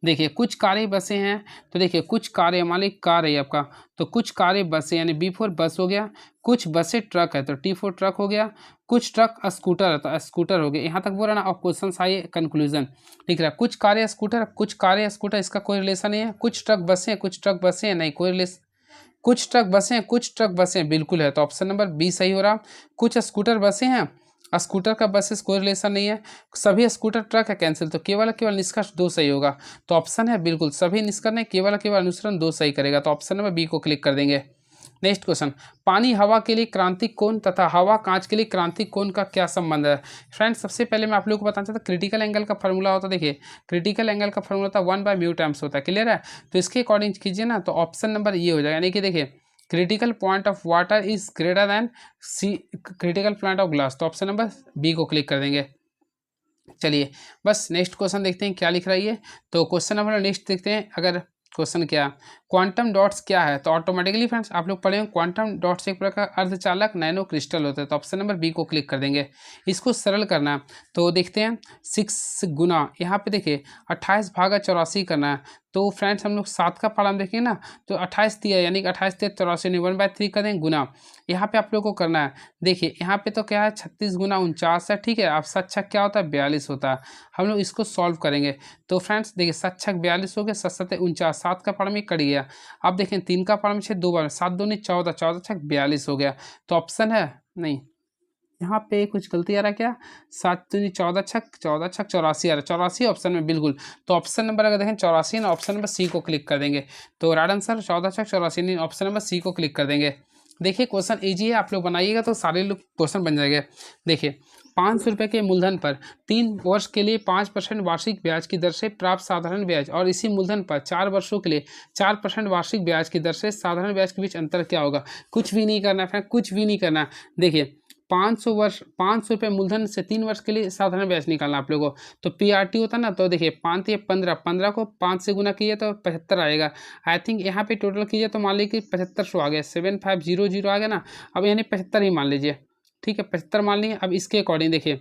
देखिए कुछ कारें बसें हैं, तो देखिए कुछ कारें, मान ली कार है आपका, तो कुछ कारें बसें यानी B4 बस हो गया, कुछ बसें ट्रक है तो T4 ट्रक हो गया, कुछ ट्रक स्कूटर है तो स्कूटर हो गया। यहाँ तक बोल रहा ना, और क्वेश्चन आइए कंक्लूजन लिख रहा है, कुछ कारें स्कूटर, कुछ कारें स्कूटर, इसका कोई रिलेशन नहीं है। कुछ ट्रक बसें, कुछ ट्रक बसें, नहीं कोई रिलेशन। कुछ ट्रक बसें, कुछ ट्रक बसें, बिल्कुल है, तो ऑप्शन नंबर बी सही हो रहा। कुछ स्कूटर बसें हैं, स्कूटर का बसेस कोई रिलेशन नहीं है। सभी स्कूटर ट्रक है, कैंसिल, तो केवल केवल निष्कर्ष 2 सही होगा। तो ऑप्शन है बिल्कुल सभी निष्कर्ष नहीं, केवल केवल अनुसरण 2 सही करेगा, तो ऑप्शन नंबर बी को क्लिक कर देंगे। नेक्स्ट क्वेश्चन, पानी हवा के लिए क्रांतिक कोण तथा हवा कांच के लिए क्रांतिक कोण का क्या संबंध है। फ्रेंड्स सबसे पहले मैं आप लोगों को बताना चाहता हूँ, क्रिटिकल एंगल का फॉर्मूला होता है, देखिए क्रिटिकल एंगल का फॉर्मूला होता है 1/μ टाइम्स होता है। क्लियर है? तो इसके अकॉर्डिंग कीजिए ना, तो ऑप्शन नंबर ये हो जाएगा, यानी कि देखिए critical point of water is greater than C critical point of glass, तो ऑप्शन नंबर बी को क्लिक कर देंगे। चलिए बस नेक्स्ट क्वेश्चन देखते हैं क्या लिख रहा है ये। तो क्वेश्चन नंबर नेक्स्ट देखते हैं, अगर क्वेश्चन क्या क्वांटम डॉट्स क्या है, तो ऑटोमेटिकली फ्रेंड्स आप लोग पढ़े क्वांटम डॉट्स एक प्रकार का अर्धचालक नैनो क्रिस्टल होता है, तो ऑप्शन नंबर बी को क्लिक कर देंगे। इसको सरल करना है, तो देखते हैं 6 गुना, यहाँ पे देखिए 28/84 करना है, तो फ्रेंड्स हम लोग 7 का पारा देखेंगे ना, तो 28 दिया यानी कि 28 × 84 1/3 कर देंगे गुना। यहाँ पे आप लोग को करना है, देखिए यहाँ पे तो क्या है 36 × 49 है, ठीक है। अब 7 छक क्या होता है 42 होता है, हम लोग इसको सॉल्व करेंगे। तो फ्रेंड्स देखिए 7 छक 42 हो गया, 7 7 49, 7 का पारा में कट गया। अब देखें 3 का पारा में 6 2 बार, 7 दूनी 14, 14 छक 42 हो गया, तो ऑप्शन है नहीं, यहाँ पे कुछ गलती आ रहा है क्या, 7 दूनी 14 छक 14 छक 84 आ रहा है, 84 ऑप्शन में बिल्कुल। तो ऑप्शन नंबर अगर देखें 84 ना, ऑप्शन नंबर सी को क्लिक कर देंगे। तो राइट आंसर 14 छक 84 नहीं, ऑप्शन नंबर सी को क्लिक कर देंगे। देखिए क्वेश्चन इजी है, आप लोग बनाइएगा तो सारे लोग क्वेश्चन बन जाएंगे। देखिए 500 रुपये के मूलधन पर 3 वर्ष के लिए 5% वार्षिक ब्याज की दर से प्राप्त साधारण ब्याज और इसी मूलधन पर 4 वर्षों के लिए 4% वार्षिक ब्याज की दर से साधारण ब्याज के बीच अंतर क्या होगा। कुछ भी नहीं करना है, कुछ भी नहीं करना। देखिए 500 रुपये मूलधन से 3 वर्ष के लिए साधारण ब्याज निकालना आप लोगों को, तो PRT होता है ना, तो देखिए 5 या 15 को 5 से गुना कीजिए तो 75 आएगा। आई थिंक यहाँ पे टोटल कीजिए तो मान लीजिए कि 7500 आ गया, 7500 आ गया ना, अब यानी 75 ही मान लीजिए, ठीक है 75 मान लीजिए। अब इसके अकॉर्डिंग देखिए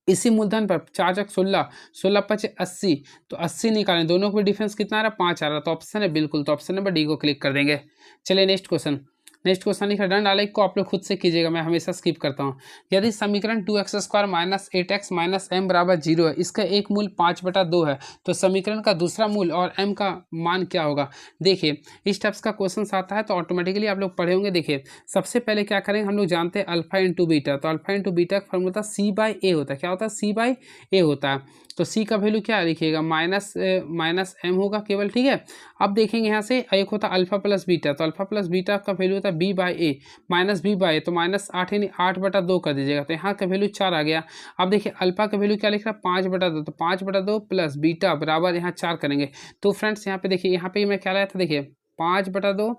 इसी मूलधन पर 4 × 16, 16 × 5 = 80, तो 80 निकालें, दोनों का डिफरेंस कितना आ रहा है 5 आ रहा है, तो ऑप्शन है बिल्कुल, तो ऑप्शन नंबर डी को क्लिक कर देंगे। चलिए नेक्स्ट क्वेश्चन लिखा दंड आलेख को आप लोग खुद से कीजिएगा, मैं हमेशा स्किप करता हूँ। यदि समीकरण 2x² - 8x - m = 0 है, इसका एक मूल 5/2 है, तो समीकरण का दूसरा मूल और m का मान क्या होगा। देखिए इस टाइप्स का क्वेश्चन आता है तो ऑटोमेटिकली आप लोग पढ़े होंगे। देखिए सबसे पहले क्या करेंगे, हम लोग जानते हैं अल्फा इंटू बीटा, तो अल्फा इंटू बीटा का फॉर्मूला C/A होता है। क्या होता है C/A होता है, तो C का वैल्यू क्या लिखिएगा माइनस m होगा केवल, ठीक है। अब देखेंगे यहाँ से एक होता है अल्फा प्लस बीटा, तो अल्फा प्लस बीटा का वैल्यू होता है B/A -B/A, तो -8 यानी 8/2 कर दीजिएगा, तो यहाँ का वैल्यू 4 आ गया। अब देखिए अल्फा का वैल्यू क्या लिख रहा है 5/2, तो 5/2 प्लस बीटा बराबर यहाँ 4 करेंगे। तो फ्रेंड्स यहाँ पे देखिए, यहाँ पे मैं क्या लाया था, देखिए 5/2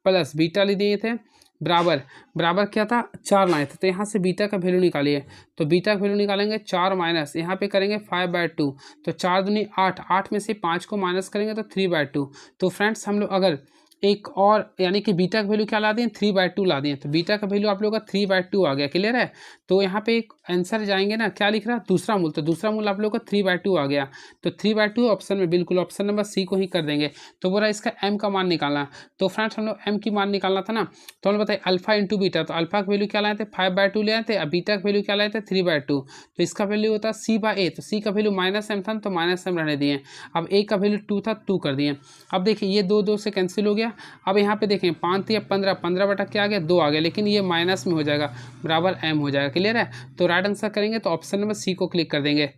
प्लस बीटा ले दिए थे बराबर क्या था 4 लाए थे, तो यहाँ से बीटा का वैल्यू निकालिए, तो बीटा का वैल्यू निकालेंगे 4 माइनस यहाँ पे करेंगे 5/2, तो 4 दूनी 8, 8 में से 5 को माइनस करेंगे तो 3/2। तो फ्रेंड्स हम लोग अगर एक और यानी कि बीटा का वैल्यू क्या ला दिए 3/2 ला दिए, तो बीटा का वैल्यू आप लोगों का 3/2 आ गया। क्लियर है? तो यहाँ पे एक आंसर जाएंगे ना, क्या लिख रहा है दूसरा मूल, तो दूसरा मूल आप लोगों का 3/2 आ गया, तो 3/2 ऑप्शन में बिल्कुल ऑप्शन नंबर सी को ही कर देंगे। तो बोला इसका m का मान निकालना, तो फ्रेंड्स हम लोग m की मान निकालना था ना, तो हम लोग बताइए अल्फा इंटू बीटा, तो अल्फा का वैल्यू क्या लाए थे 5/2 ले आए थे, अब बीटा का वैल्यू क्या लाए थे 3/2, तो इसका वैल्यू होता है C/A, तो C का वैल्यू -m था तो -m रहने दिए। अब a का वैल्यू 2 था 2 कर दिए। अब देखिए ये 2 से कैंसिल हो गया। अब यहाँ पे देखें 5 या 15, 15 बटा क्या आ गया 2 आ गया, लेकिन ये माइनस में हो जाएगा बराबर m हो जाएगा। क्लियर है? तो राइट आंसर करेंगे तो ऑप्शन नंबर सी को क्लिक कर देंगे।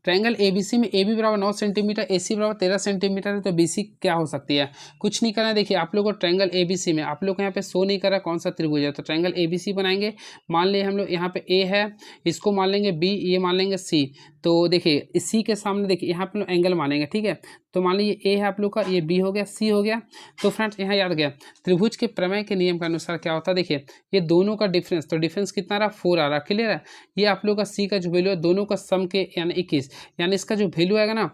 ट्रायंगल एबीसी में ए बी बराबर 9 सेंटीमीटर, ए सी बराबर 13 सेंटीमीटर है, तो बी सी क्या हो सकती है? कुछ नहीं करना है। देखिए आप लोग को ट्रायंगल एबीसी में आप लोग को यहाँ पे शो नहीं कर रहा कौन सा त्रिभुज है, तो ट्रायंगल एबीसी बनाएंगे। मान लिए हम लोग यहाँ पे ए है, इसको मान लेंगे बी, ये मान लेंगे सी। तो देखिए इस सी के सामने देखिए यहाँ पे लोग एंगल मानेंगे, ठीक है। तो मान लीजिए ए है आप लोग का, ये बी हो गया, सी हो गया। तो फ्रेंड्स यहाँ याद गया त्रिभुज के प्रमेय के नियम के अनुसार क्या होता है, देखिए ये दोनों का डिफरेंस, तो डिफरेंस कितना रहा 4 आ रहा, क्लियर है। ये आप लोग का सी का जो वैल्यू है दोनों का सम के यानी 21, यानी इसका जो वैल्यू आएगा ना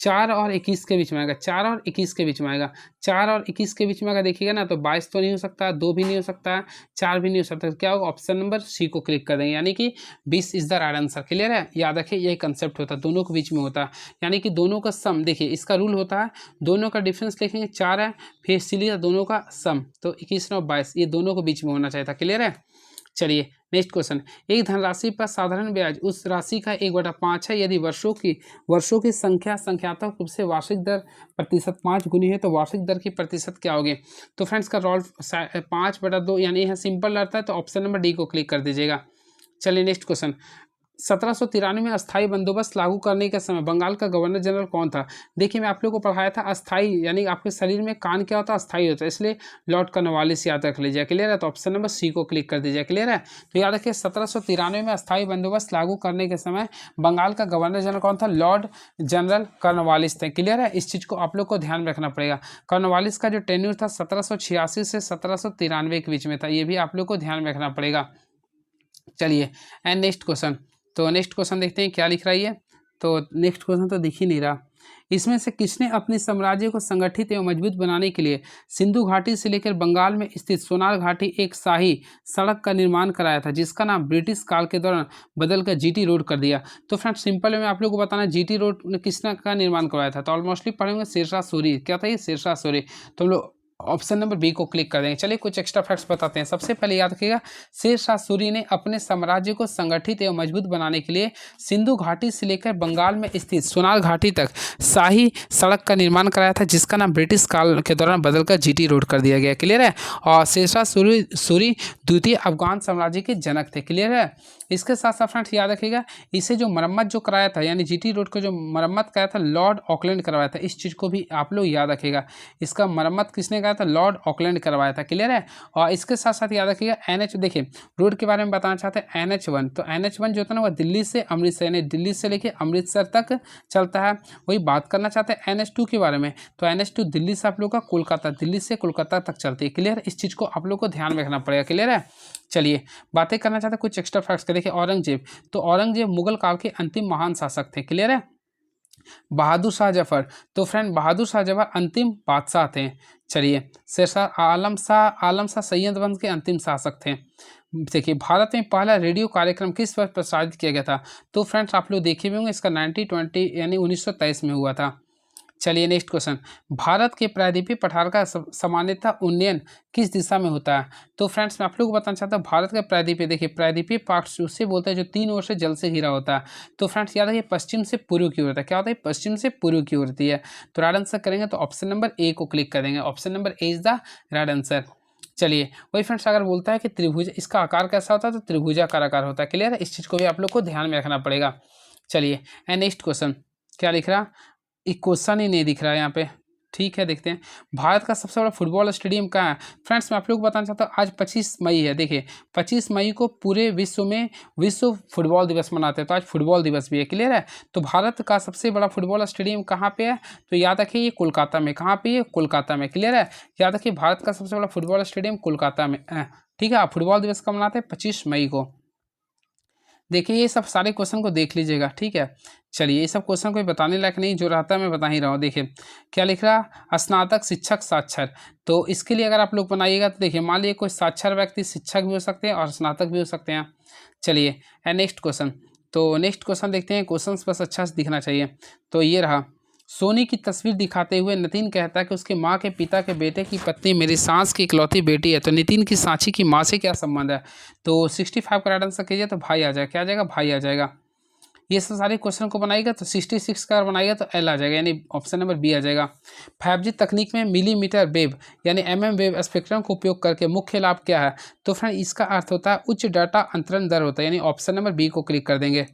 4 और 21 के बीच में आएगा, 4 और 21 के बीच में आएगा। 4 और 21 के बीच में अगर देखिएगा ना तो 22 तो नहीं हो सकता, 2 भी नहीं हो सकता, 4 भी नहीं हो सकता। क्या होगा, ऑप्शन नंबर सी को क्लिक कर देंगे, यानी कि 20 is the right answer. Clear है, याद रखिए यही कंसेप्ट होता है, दोनों के बीच में होता है, यानी कि दोनों का सम। देखिए इसका रूल होता है दोनों का डिफरेंस लिखेंगे 4 है, फिर इसीलिए दोनों का सम, तो 21 और 22 ये दोनों के बीच में होना चाहिए था। क्लियर है। चलिए नेक्स्ट क्वेश्चन, एक धनराशि पर साधारण ब्याज उस राशि का 1/5 है यदि वर्षों की संख्या संख्यात्मक रूप से वार्षिक दर प्रतिशत 5 गुनी है, तो वार्षिक दर की प्रतिशत क्या होगी? तो फ्रेंड्स का रोल 5/2 यानी यह सिंपल रहता है, तो ऑप्शन नंबर डी को क्लिक कर दीजिएगा। चलिए नेक्स्ट क्वेश्चन, 1793 में अस्थाई बंदोबस्त लागू करने के समय बंगाल का गवर्नर जनरल कौन था? देखिए मैं आप लोगों को पढ़ाया था अस्थाई यानी आपके शरीर में कान क्या होता है, अस्थाई होता है, इसलिए लॉर्ड कॉर्नवालिस याद रख लीजिए। क्लियर है, तो ऑप्शन नंबर सी को क्लिक कर दीजिए। क्लियर है, तो याद रखिए 1793 में अस्थाई बंदोबस्त लागू करने के समय बंगाल का गवर्नर जनरल कौन था? लॉर्ड जनरल कॉर्नवालिस थे। क्लियर है, इस चीज़ को आप लोग को ध्यान में रखना पड़ेगा। कॉर्नवालिस का जो टेन्यूर था 1786 से 1793 के बीच में था, ये भी आप लोग को ध्यान में रखना पड़ेगा। चलिए एंड नेक्स्ट क्वेश्चन, तो नेक्स्ट क्वेश्चन देखते हैं क्या लिख रहा है ये। तो नेक्स्ट क्वेश्चन तो दिख ही नहीं रहा। इसमें से किसने अपने साम्राज्य को संगठित एवं मजबूत बनाने के लिए सिंधु घाटी से लेकर बंगाल में स्थित सोनार घाटी एक शाही सड़क का निर्माण कराया था, जिसका नाम ब्रिटिश काल के दौरान बदलकर जीटी रोड कर दिया? तो फ्रेंड्स सिंपल में आप लोग को बताना जीटी रोड ने किसने का निर्माण करवाया था? तो ऑलमोस्टली पढ़ेंगे शेरशाह सूरी। क्या था ये? शेरशाह सूरी। तो हम लोग ऑप्शन नंबर बी को क्लिक कर देंगे। चलिए कुछ एक्स्ट्रा फैक्ट्स बताते हैं। सबसे पहले याद रखिएगा शेरशाह सूरी ने अपने साम्राज्य को संगठित एवं मजबूत बनाने के लिए सिंधु घाटी से लेकर बंगाल में स्थित सोनार घाटी तक शाही सड़क का निर्माण कराया था, जिसका नाम ब्रिटिश काल के दौरान बदलकर जीटी रोड कर दिया गया। क्लियर है, और शेरशाह सूरी द्वितीय अफगान साम्राज्य के जनक थे। क्लियर है, इसके साथ साथ फ्रेंड्स याद रखिएगा इसे जो मरम्मत जो कराया था यानी जीटी रोड को जो मरम्मत कराया था लॉर्ड ऑकलैंड करवाया था। इस चीज़ को भी आप लोग याद रखिएगा, इसका मरम्मत किसने कराया था? लॉर्ड ऑकलैंड करवाया था। क्लियर है, और इसके साथ साथ याद रखिएगा NH, देखिए रोड के बारे में बताना चाहते हैं NH1, तो NH1 जो होता है ना वो दिल्ली से अमृतसर यानी दिल्ली से लेके अमृतसर तक चलता है। वही बात करना चाहते हैं NH2 के बारे में, तो NH2 दिल्ली से आप लोग का कोलकाता, दिल्ली से कोलकाता तक चलती है। क्लियर है, इस चीज़ को आप लोग को ध्यान में रखना पड़ेगा। क्लियर है, चलिए बातें करना चाहते हैं कुछ एक्स्ट्रा फैक्ट्स के। देखिए औरंगजेब, तो औरंगजेब मुगल काल के अंतिम महान शासक थे। क्लियर है, बहादुर शाह जफर, तो फ्रेंड बहादुर शाह जफर अंतिम बादशाह थे। चलिए शेरशाह आलम शाह सैयद वंश के अंतिम शासक थे। देखिए भारत में पहला रेडियो कार्यक्रम किस वर्ष प्रसारित किया गया था? तो फ्रेंड्स आप लोग देखे भी होंगे इसका 1920 यानी 1923 में हुआ था। चलिए नेक्स्ट क्वेश्चन, भारत के प्रायद्वीपीय पठार का सामान्यतः उन्नयन किस दिशा में होता है? तो फ्रेंड्स मैं आप लोग को बताना चाहता हूँ भारत का प्रायद्वीपीय, देखिए प्रायद्वीपीय पार्ट उससे बोलते हैं जो 3 ओर से जल से घिरा होता है। तो फ्रेंड्स याद रखिए पश्चिम से पूर्व की ओर होता है। क्या होता है? पश्चिम से पूर्व की ओर होती है। तो राइट आंसर करेंगे तो ऑप्शन नंबर ए को क्लिक कर देंगे। Option number A is the right answer. चलिए वही फ्रेंड्स अगर बोलता है कि त्रिभुज, इसका आकार कैसा होता है? तो त्रिभुजाकार आकार होता है। क्लियर है, इस चीज़ को भी आप लोग को ध्यान में रखना पड़ेगा। चलिए एंड नेक्स्ट क्वेश्चन क्या लिख रहा? एक क्वेश्चन ही नहीं दिख रहा है यहाँ पे। ठीक है देखते हैं, भारत का सबसे बड़ा फुटबॉल स्टेडियम कहाँ है? फ्रेंड्स मैं आप लोग को बताना चाहता हूँ आज 25 मई है। देखिए 25 मई को पूरे विश्व में विश्व फुटबॉल दिवस मनाते हैं, तो आज फुटबॉल दिवस भी है। क्लियर है, तो भारत का सबसे बड़ा फुटबॉल स्टेडियम कहाँ पे है? तो याद रखिए ये कोलकाता में। कहाँ पे? ये कोलकाता में। क्लियर है, याद रखिए भारत का सबसे बड़ा फुटबॉल स्टेडियम कोलकाता में। ठीक है, फुटबॉल दिवस कब मनाते हैं? 25 मई को। देखिए ये सब सारे क्वेश्चन को देख लीजिएगा। ठीक है, चलिए ये सब क्वेश्चन कोई बताने लायक नहीं, जो रहता है मैं बता ही रहा हूँ। देखिए क्या लिख रहा? स्नातक शिक्षक साक्षर, तो इसके लिए अगर आप लोग बनाइएगा तो देखिए मान लीजिए कोई साक्षर व्यक्ति शिक्षक भी हो सकते हैं और स्नातक भी हो सकते हैं। चलिए नेक्स्ट क्वेश्चन, तो नेक्स्ट क्वेश्चन देखते हैं। क्वेश्चन बस अच्छा से दिखना चाहिए। तो ये रहा, सोनी की तस्वीर दिखाते हुए नितिन कहता है कि उसके माँ के पिता के बेटे की पत्नी मेरी सास की इकलौती बेटी है। तो नितिन की सांची की माँ से क्या संबंध है? तो 65 का राइट आंसर कीजिए तो भाई आ जाएगा। क्या आ जाएगा? भाई आ जाएगा। ये सब सारे क्वेश्चन को बनाएगा तो 66 का बनाएगा तो एल आ जाएगा, यानी ऑप्शन नंबर बी आ जाएगा। 5G तकनीक में मिलीमीटर वेव यानी MM वेव स्पेक्ट्रम का उपयोग करके मुख्य लाभ क्या है? तो फ्रेंड इसका अर्थ होता है उच्च डाटा अंतरण दर होता है, यानी ऑप्शन नंबर बी को क्लिक कर देंगे।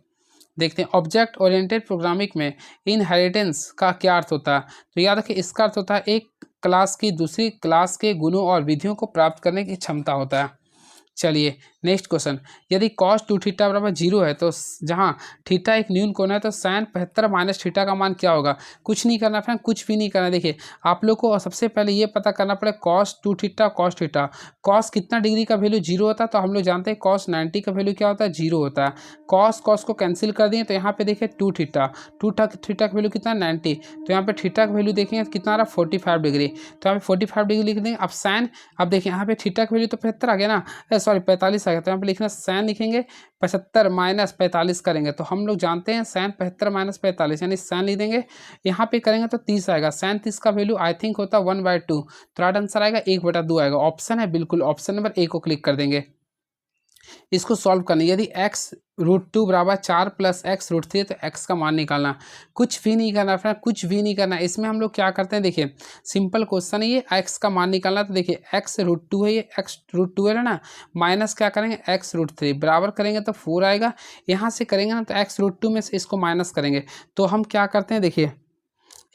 देखते हैं ऑब्जेक्ट ओरिएंटेड प्रोग्रामिंग में इनहेरिटेंस का क्या अर्थ होता है। तो याद रखिए इसका अर्थ होता है एक क्लास की दूसरी क्लास के गुणों और विधियों को प्राप्त करने की क्षमता होता है। चलिए नेक्स्ट क्वेश्चन, यदि कॉस टू थीटा बराबर जीरो है तो जहाँ थीटा एक न्यून कोण है तो साइन 75 माइनस थीटा का मान क्या होगा। कुछ नहीं करना फ्रेंड, कुछ भी नहीं करना। देखिए आप लोग को सबसे पहले ये पता करना पड़ेगा cos two theta cos theta, cos कितना डिग्री का वैल्यू जीरो होता है तो हम लोग जानते हैं कॉस 90 का वैल्यू क्या होता है, जीरो होता है। कॉस कॉस को कैंसिल कर दिए तो यहाँ पे देखिए टू थीटा का वैल्यू कितना 90, तो यहाँ पे थीटा का वैल्यू देखेंगे तो कितना आ रहा है 45 डिग्री, तो यहाँ पे 45 डिग्री लिख देंगे। अब साइन, अब देखिए यहाँ पे थीटा का वैल्यू तो 75 आ गया ना, सॉरी 45 आ गया, तो यहाँ पे लिखना साइन लिखेंगे 75 माइनस 45 करेंगे तो हम लोग जानते हैं साइन 75 माइनस 45 यानी साइन लिख देंगे। यहाँ पे करेंगे तो 30 आएगा, साइन 30 का वैल्यू आई थिंक होता है 1/2, तो राइट आंसर आएगा 1/2 आएगा। ऑप्शन है बिल्कुल, ऑप्शन नंबर ए को क्लिक कर देंगे। इसको सॉल्व करना, यदि x √2 बराबर 4 प्लस x √3 है तो x का मान निकालना। कुछ भी नहीं करना फ्रेंड, कुछ भी नहीं करना। इसमें हम लोग क्या करते हैं, देखिए सिंपल क्वेश्चन है ये, x का मान निकालना। तो देखिए x √2 है, ये x √2 है ना, माइनस क्या करेंगे x √3 बराबर करेंगे तो 4 आएगा। यहाँ से करेंगे ना तो x √2 में से इसको माइनस करेंगे तो हम क्या करते हैं, देखिए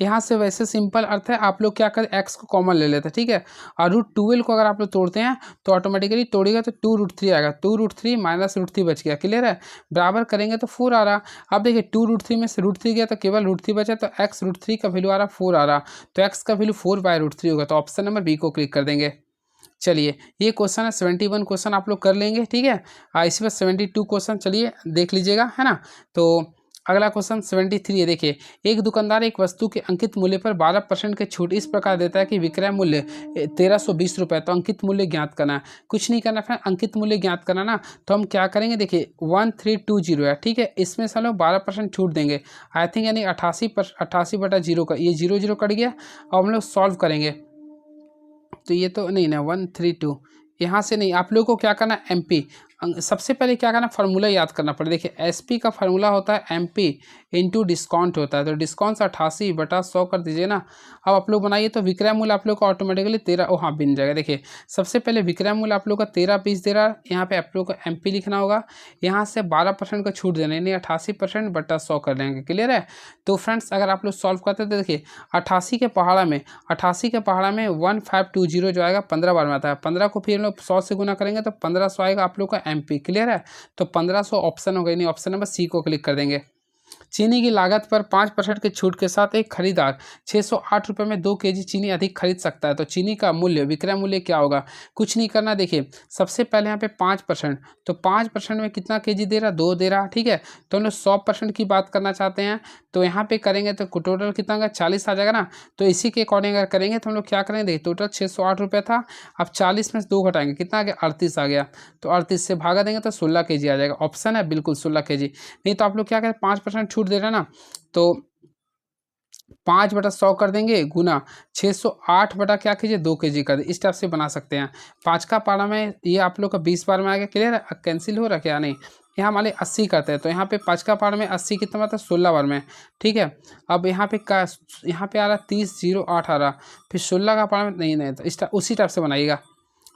यहाँ से वैसे सिंपल अर्थ है, आप लोग क्या करें x को कॉमन ले लेते हैं, ठीक है। और √12 को अगर आप लोग तोड़ते हैं तो ऑटोमेटिकली तोड़ेगा तो 2√3 आएगा, 2√3 माइनस √3 बच गया, क्लियर है। बराबर करेंगे तो 4 आ रहा। अब देखिए 2√3 में से √3 गया तो केवल √3 बचा, तो x √3 का वैल्यू आ रहा 4 आ रहा, तो x का वैल्यू 4/√3 होगा, तो ऑप्शन नंबर बी को क्लिक कर देंगे। चलिए ये क्वेश्चन है 71 क्वेश्चन आप लोग कर लेंगे, ठीक है। इसी पर 72 क्वेश्चन चलिए देख लीजिएगा, है ना। तो अगला क्वेश्चन 73 है, देखिए एक दुकानदार एक वस्तु के अंकित मूल्य पर 12% की छूट इस प्रकार देता है कि विक्रय मूल्य 1320 रुपये, तो अंकित मूल्य ज्ञात करना है। कुछ नहीं करना फ्रेंड, अंकित मूल्य ज्ञात करना ना, तो हम क्या करेंगे, देखिए 1320 है, ठीक है। इसमें से हम लोग 12% छूट देंगे आई थिंक, यानी 88/0 का ये 0 कट गया। अब हम लोग सॉल्व करेंगे तो ये तो नहीं ना 132, यहाँ से नहीं। आप लोगों को क्या करना है, MP सबसे पहले क्या करना, फार्मूला याद करना पड़ेगा। देखिए SP का फार्मूला होता है MP इंटू डिस्काउंट होता है, तो डिस्काउंट 88/100 कर दीजिए ना। अब आप लोग बनाइए तो विक्रय मूल्य आप लोग को ऑटोमेटिकली 13 हाँ बन जाएगा। देखिए सबसे पहले विक्रय मूल्य आप लोग का 13 पीस दे रहा है, यहाँ पे आप लोग को MP लिखना होगा, यहाँ से 12% का छूट देना, यानी 88/100 कर लेंगे, क्लियर है। तो फ्रेंड्स अगर आप लोग सॉल्व करते हैं तो देखिए 88 के पहाड़ा में 1520 जो आएगा 15 बार में आता है, 15 को फिर हम लोग 100 से गुना करेंगे तो 1500 आएगा आप लोग का MP, क्लियर है। तो 1500 ऑप्शन हो गई, नहीं ऑप्शन नंबर सी को क्लिक कर देंगे। चीनी की लागत पर 5% की छूट के साथ एक खरीदार 608 रुपये में 2 kg चीनी अधिक खरीद सकता है, तो चीनी का मूल्य विक्रय मूल्य क्या होगा। कुछ नहीं करना, देखिए सबसे पहले यहाँ पे 5%, तो 5% में कितना kg दे रहा, 2 दे रहा, ठीक है। तो हम लोग 100% की बात करना चाहते हैं तो यहाँ पे करेंगे तो टोटल कितना होगा 40 आ जाएगा ना। तो इसी के अकॉर्डिंग अगर करेंगे तो हम लोग क्या करेंगे, देखिए टोटल 608 रुपये था, अब 40 में से 2 घटाएंगे कितना आ गया 38 आ गया, तो 38 से भागा देंगे तो 16 kg आ जाएगा। ऑप्शन है बिल्कुल 16 kg। नहीं तो आप लोग क्या करें 5% छूट दे रहे हैं ना, तो 5/100 कर देंगे गुना 608 बटा क्या कीजिए 2 kg कर दे, इस टाइप से बना सकते हैं। 5 का पारा में ये आप लोग का 20 बार में आ गया, क्लियर है। कैंसिल हो रहा क्या, नहीं। यहाँ मान 80 करते हैं तो यहाँ पे 5 का पारा में 80 कितना आता है 16 बार में, ठीक है। अब यहाँ पे आ रहा 3008 आ रहा, फिर 16 का पारा में नहीं तो उसी टाइप से बनाइएगा।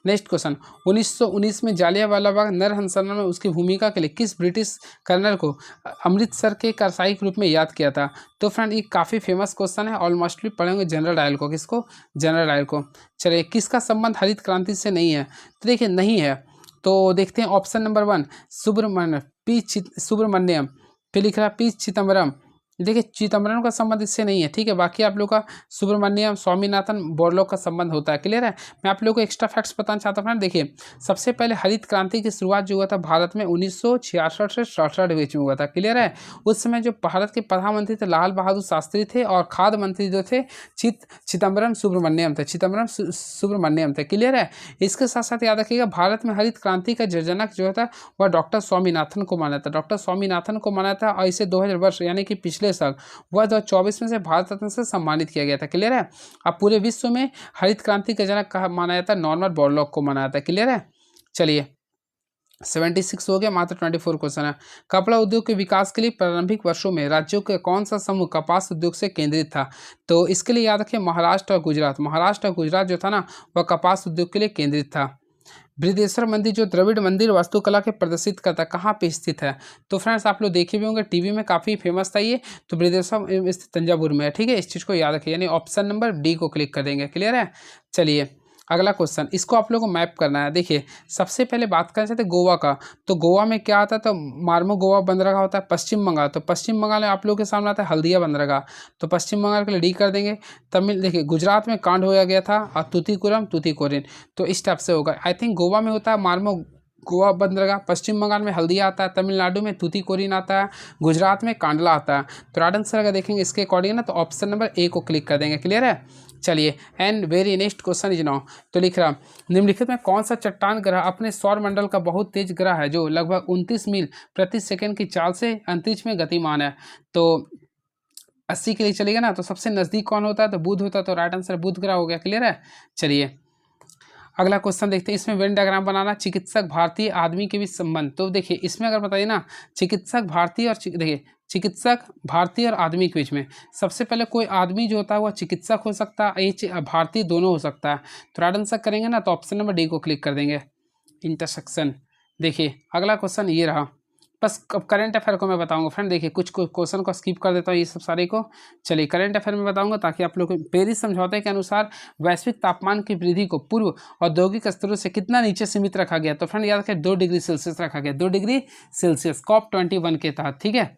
नेक्स्ट क्वेश्चन 1919 में जालियांवाला बाग नरहंसना में उसकी भूमिका के लिए किस ब्रिटिश कर्नल को अमृतसर के कसाई के रूप में याद किया था। तो फ्रेंड ये काफ़ी फेमस क्वेश्चन है, ऑलमोस्टली पढ़ेंगे जनरल डायल को, किसको, जनरल डायल को। चलिए किसका संबंध हरित क्रांति से नहीं है, तो देखिए नहीं है, तो देखते हैं ऑप्शन नंबर 1 सुब्रमण्यम, फिर लिख रहा है P चिदम्बरम। देखिए चिदम्बरम का संबंध इससे नहीं है, ठीक है। बाकी आप लोग का सुब्रमण्यम स्वामीनाथन बोरलॉग का संबंध होता है, क्लियर है। मैं आप लोग को एक्स्ट्रा फैक्ट्स बताना चाहता हूँ। देखिए सबसे पहले हरित क्रांति की शुरुआत जो हुआ था भारत में 1966 से 67 के बीच में हुआ था, क्लियर है। उस समय जो भारत के प्रधानमंत्री थे लाल बहादुर शास्त्री थे, और खाद्य मंत्री जो थे चिदम्बरम सुब्रमण्यम थे, क्लियर है। इसके साथ साथ याद रखिएगा भारत में हरित क्रांति का जनक जो था वह डॉक्टर स्वामीनाथन को माना था, डॉक्टर स्वामीनाथन को माना था, और इसे 2000 वर्ष यानी कि पिछले साल वह 2024 में से भारत रत्न से सम्मानित किया गया था, क्लियर है। अब पूरे विश्व में हरित क्रांति का जनक कहा माना जाता है, नॉर्मन बोरलॉग को माना जाता है, क्लियर है। चलिए 76 हो गया, मात्र 24 क्वेश्चन है। कपड़ा उद्योग के विकास के लिए प्रारंभिक वर्षों में राज्यों के कौन सा समूह कपास उद्योग से केंद्रित था। तो इसके लिए याद रखिए महाराष्ट्र और गुजरात जो था ना वह कपास उद्योग के लिए केंद्रित था। बृहदेश्वर मंदिर जो द्रविड़ मंदिर वास्तुकला के प्रदर्शित करता है, कहाँ पे स्थित है? तो फ्रेंड्स आप लोग देखे भी होंगे टीवी में, काफ़ी फेमस था ये। तो बृहदेश्वर स्थित तंजावुर में है, ठीक है। इस चीज़ को याद रखिए, यानी ऑप्शन नंबर डी को क्लिक कर देंगे। क्लियर है? चलिए अगला क्वेश्चन, इसको आप लोगों को मैप करना है। देखिए सबसे पहले बात करना चाहते हैं गोवा का। तो गोवा में क्या आता है? तो मार्मो गोवा बंदरगाह होता है। पश्चिम बंगाल, तो पश्चिम बंगाल में आप लोगों के सामने आता है हल्दिया बंदरगाह। तो पश्चिम बंगाल के लिए डी कर देंगे। तमिल देखिए गुजरात में कांड होया गया था, और तूतीकुरम तूतीकोरिन, तो इस टाइप से होगा। आई थिंक गोवा में होता है मार्मो गोवा बंदरगाह, पश्चिम बंगाल में हल्दिया आता है, तमिलनाडु में तूतीकोरिन आता है, गुजरात में कांडला आता है। तो राइट आंसर अगर देखेंगे इसके अकॉर्डिंग ना, तो ऑप्शन नंबर ए को क्लिक कर देंगे। क्लियर है? चलिए and very next question is now. तो लिख रहा निम्नलिखित में कौन सा चट्टान ग्रह अपने सौर मंडल का बहुत तेज ग्रह है जो लगभग 29 मील प्रति सेकंड की चाल से अंतरिक्ष में गतिमान है? तो 80 के लिए चलेगा ना। तो सबसे नज़दीक कौन होता है? तो बुध होता है। तो राइट आंसर बुध ग्रह हो गया। क्लियर है? चलिए अगला क्वेश्चन देखते हैं। इसमें वेन डायग्राम बनाना, चिकित्सक भारतीय आदमी के बीच संबंध। तो देखिए इसमें अगर बताइए ना, चिकित्सक भारतीय और देखिए चिकित्सक भारतीय और आदमी के बीच में, सबसे पहले कोई आदमी जो होता है वह चिकित्सक हो सकता है, ये भारतीय दोनों हो सकता है। तो राइट आंसर करेंगे ना, तो ऑप्शन नंबर डी को क्लिक कर देंगे, इंटरसेक्शन। देखिए अगला क्वेश्चन ये रहा। बस अब करंट अफेयर को मैं बताऊंगा फ्रेंड। देखिए कुछ क्वेश्चन को स्किप कर देता हूँ ये सब सारे को। चलिए करंट अफेयर में बताऊंगा ताकि आप लोग को पेरिस समझौते के अनुसार वैश्विक तापमान की वृद्धि को पूर्व औद्योगिक स्तरों से कितना नीचे सीमित रखा गया? तो फ्रेंड याद रखें 2 डिग्री सेल्सियस रखा गया, 2 डिग्री सेल्सियस COP21 के तहत, ठीक है।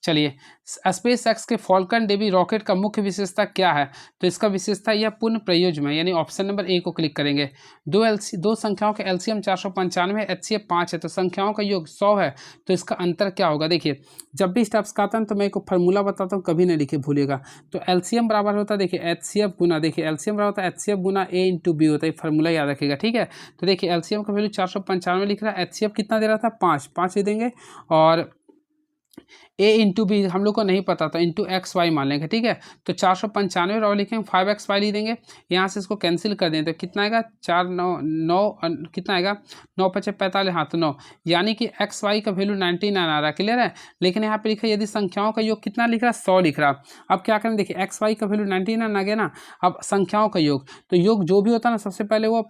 चलिए स्पेस एक्स के फॉल्कन डेवी रॉकेट का मुख्य विशेषता क्या है? तो इसका विशेषता यह पुनः प्रयोज्य है, यानी ऑप्शन नंबर ए को क्लिक करेंगे। दो संख्याओं का एलसीएम 495 HCF 5 है, तो संख्याओं का योग 100 है। तो इसका अंतर क्या होगा? देखिए जब भी स्टेप्स का आता है तो मैं एक फार्मूला बताता हूँ, कभी नहीं लिखे भूलिएगा। तो एलसीएम बराबर होता है देखिए HCF गुना, देखिए एलसीएम बराबर होता है HCF गुना A इंटू बी होता है, फार्मूला याद रखिएगा, ठीक है। तो देखिए एलसीएम का वैल्यू 495 लिख रहा है, HCF कितना दे रहा था? 5 ही देंगे, और ए इंटू बी हम लोग को नहीं पता था, इंटू एक्स वाई मान लेंगे, ठीक है। तो 495 और लिखेंगे 5XY लिख देंगे, यहाँ से इसको कैंसिल कर दें तो कितना आएगा? 4 9 9 कितना आएगा? 9 5 45, हाँ तो 9, यानी कि एक्स वाई का वैल्यू 99 आ रहा है। क्लियर है? लेकिन यहाँ पे लिखा है यदि संख्याओं का योग कितना लिख रहा है? 100 लिख रहा। अब क्या करें? देखिए एक्स वाई का वैल्यू 99 आ गया ना। अब संख्याओं का योग, तो योग जो भी होता है ना, सबसे पहले वो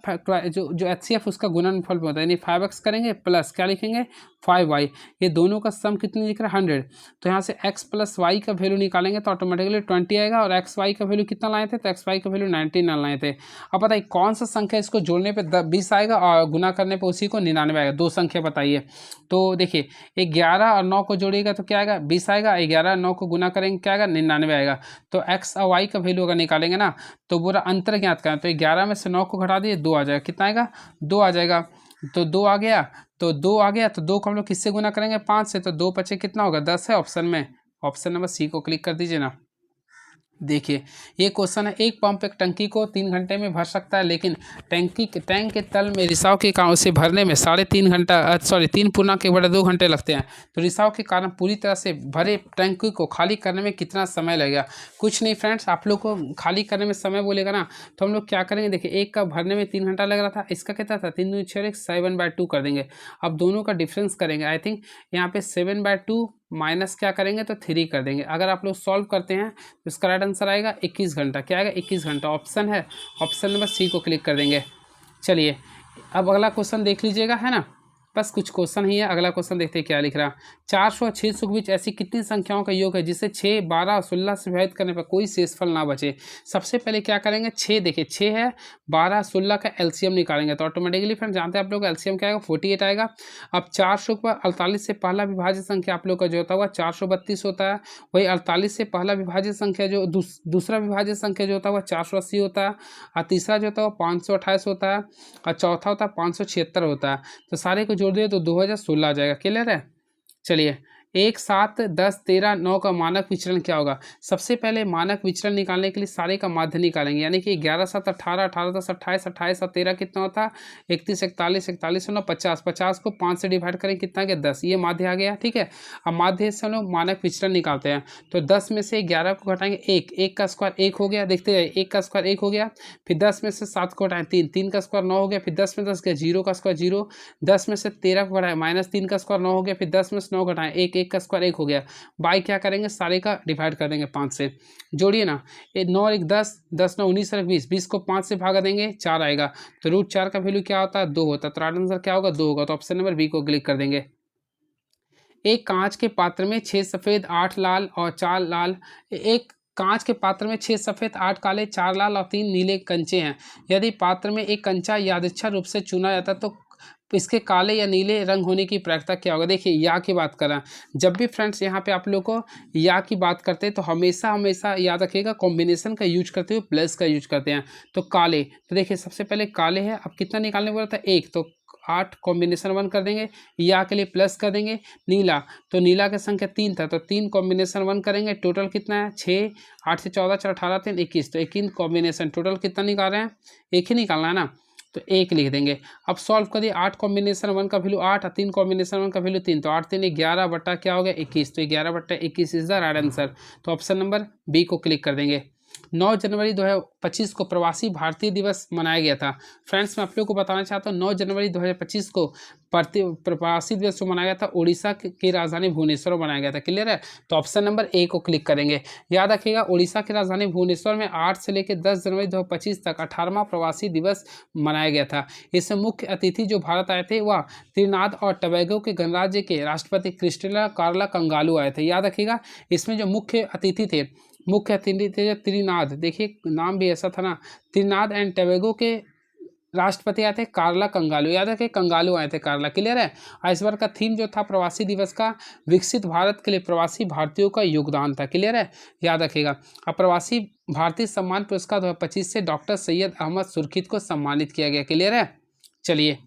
जो HCF उसका गुणनफल में होता है, यानी 5x करेंगे प्लस क्या लिखेंगे? 5y, ये दोनों का सम कितने लिख रहा है? 100। तो यहाँ से x प्लस वाई का वैल्यू निकालेंगे तो ऑटोमेटिकली 20 आएगा, और एक्स वाई का वैल्यू कितना लाए थे? तो एक्स वाई का वैल्यू 99 लाए थे। अब बताइए कौन सा संख्या इसको जोड़ने पे 20 आएगा और गुना करने पे उसी को 99 आएगा? दो संख्या बताइए। तो देखिए 11 और 9 को जोड़िएगा तो क्या आएगा? 20 आएगा, 11 और 9 को गुना करेंगे क्या आएगा? 99 आएगा। तो एक्स और वाई का वैल्यू अगर निकालेंगे ना, तो पूरा अंतर ज्ञात करें, तो 11 में से 9 को घटा दिए 2 आ जाएगा। कितना आएगा? 2 आ जाएगा। तो 2 आ गया, तो 2 आ गया, तो 2 को हम लोग किससे गुना करेंगे? 5 से, तो 2 5 कितना होगा? 10 है ऑप्शन में। ऑप्शन नंबर सी को क्लिक कर दीजिए ना। देखिए ये क्वेश्चन है, एक पंप एक टंकी को 3 घंटे में भर सकता है, लेकिन टैंक के तल में रिसाव के कारण उसे भरने में 3.5 घंटा 3.2 घंटे लगते हैं। तो रिसाव के कारण पूरी तरह से भरे टंकी को खाली करने में कितना समय लगेगा? कुछ नहीं फ्रेंड्स, आप लोग को खाली करने में समय बोलेगा ना, तो हम लोग क्या करेंगे? देखिए एक का भरने में 3 घंटा लग रहा था, इसका कितना था? 3 दूनी 6 7/2 कर देंगे। अब दोनों का डिफरेंस करेंगे, आई थिंक यहाँ पे 7/2 माइनस क्या करेंगे? तो 3 कर देंगे। अगर आप लोग सॉल्व करते हैं तो इसका राइट आंसर आएगा 21 घंटा। क्या आएगा? 21 घंटा ऑप्शन है, ऑप्शन नंबर सी को क्लिक कर देंगे। चलिए अब अगला क्वेश्चन देख लीजिएगा, है ना, बस कुछ क्वेश्चन ही है। अगला क्वेश्चन देखते हैं क्या लिख रहा। 400 और 600 के बीच ऐसी कितनी संख्याओं का योग है जिसे 6, 12 और 16 से विभाजित करने पर कोई शेषफल ना बचे? सबसे पहले क्या करेंगे? 6 देखिए 6 है, 12 16 का एलसीएम निकालेंगे तो ऑटोमेटिकली फ्रेंड जानते हैं आप लोग एलसीएम क्या आएगा? 48 आएगा। अब 400 पर 48 से पहला विभाज्य संख्या आप लोग का जो होता हुआ 432 होता है। वही 48 से पहला विभाज्य संख्या जो दूसरा विभाज्य संख्या जो होता है वह 480 होता है, और तीसरा जो होता है 528 होता है, और चौथा होता है 576 होता है। तो सारे को जोड़ दिए तो 2016 आ जाएगा। क्लियर है? चलिए 1 7 10 13 9 का मानक विचरण क्या होगा? सबसे पहले मानक विचरण निकालने के लिए सारे का माध्य निकालेंगे, यानी कि 11 7 18 18 10 28 28 और 13 कितना होता है? 31 41 41 9 50 50 को 5 से डिवाइड करें कितना गया? 10, ये माध्य आ गया, ठीक है। अब माध्य से हम लोग मानक विचरण निकालते हैं, तो 10 में से 11 को घटाएंगे 1, 1 का स्क्वायर 1 हो गया, देखते हैं 1 का स्क्वायर 1 हो गया। फिर 10 में से 7 को घटाएं 3, 3 का स्क्वायर 9 हो गया। फिर 10 में 10 गया 0 का स्क्वायर 0, 10 में से 13 को घटाएं -3 का स्क्वायर 9 हो गया। फिर 10 में से 9 घटाएं 1, 1 1 का स्क्वायर 1 हो गया, बाई क्या करेंगे सारे का डिवाइड कर देंगे 5 से, जोड़िए ना, 9 और 1 10, 10 9 19 और 20, 20 को 5 से भागा देंगे 4 आएगा, तो √4 का वैल्यू क्या होता है 2 होता है, तो राइट आंसर क्या होगा 2 होगा, तो ऑप्शन नंबर बी को क्लिक कर देंगे। एक कांच के पात्र में 6 सफ़ेद 8 लाल और 4 लाल, एक कांच के पात्र में 6 सफ़ेद 8 काले 4 लाल और 3 नीले कंचे हैं। यदि पात्र में एक कंचा यादृच्छा रूप से चुना जाता तो इसके काले या नीले रंग होने की प्रायिकता क्या होगा। देखिए या की बात करें, जब भी फ्रेंड्स यहाँ पे आप लोग को या की बात करते हैं तो हमेशा हमेशा याद रखिएगा कॉम्बिनेशन का यूज करते हुए प्लस का यूज करते हैं। तो काले, तो देखिए सबसे पहले काले है, अब कितना निकालने बोला था 1, तो 8 कॉम्बिनेशन 1 कर देंगे, या के लिए प्लस कर देंगे। नीला, तो नीला का संख्या 3 था, तो 3 कॉम्बिनेशन 1 करेंगे, टोटल कितना है 6, 8 से 14 4 18 3 21, तो 21 कॉम्बिनेशन, टोटल कितना निकाल रहे हैं, एक ही निकालना है ना, तो 1 लिख देंगे। अब सॉल्व करिए, 8 कॉम्बिनेशन 1 का वैल्यू 8 और 3 कॉम्बिनेशन 1 का वैल्यू 3, तो 8 3 11 बट्टा क्या हो गया 21, तो 11 बट्टा 21 इज द राइट आंसर, तो ऑप्शन नंबर बी को क्लिक कर देंगे। 9 जनवरी 2025 को प्रवासी भारतीय दिवस मनाया गया था। फ्रेंड्स मैं आप लोगों को बताना चाहता हूँ 9 जनवरी 2025 को प्रवासी दिवस को मनाया गया था, उड़ीसा की राजधानी भुवनेश्वर में मनाया गया था। क्लियर है, तो ऑप्शन नंबर ए को क्लिक करेंगे। याद रखिएगा उड़ीसा की राजधानी भुवनेश्वर में 8 से लेकर 10 जनवरी 2025 तक 18वां प्रवासी दिवस मनाया गया था। इसमें मुख्य अतिथि जो भारत आए थे वह त्रिनाद और टबैगो के गणराज्य के राष्ट्रपति क्रिस्टेला कार्ला कंगालू आए थे। याद रखिएगा इसमें जो मुख्य अतिथि थे, मुख्य अतिथि थे त्रिनाद, देखिए नाम भी ऐसा था ना, त्रिनाद एंड टबैगो के राष्ट्रपति आए थे कार्ला कंगालू, याद है कि कंगालू आए थे कार्ला। क्लियर है, इस बार का थीम जो था प्रवासी दिवस का विकसित भारत के लिए प्रवासी भारतीयों का योगदान था। क्लियर है, याद रखिएगा। अब प्रवासी भारतीय सम्मान पुरस्कार 2025 से डॉक्टर सैयद अहमद सुरखित को सम्मानित किया गया। क्लियर है, चलिए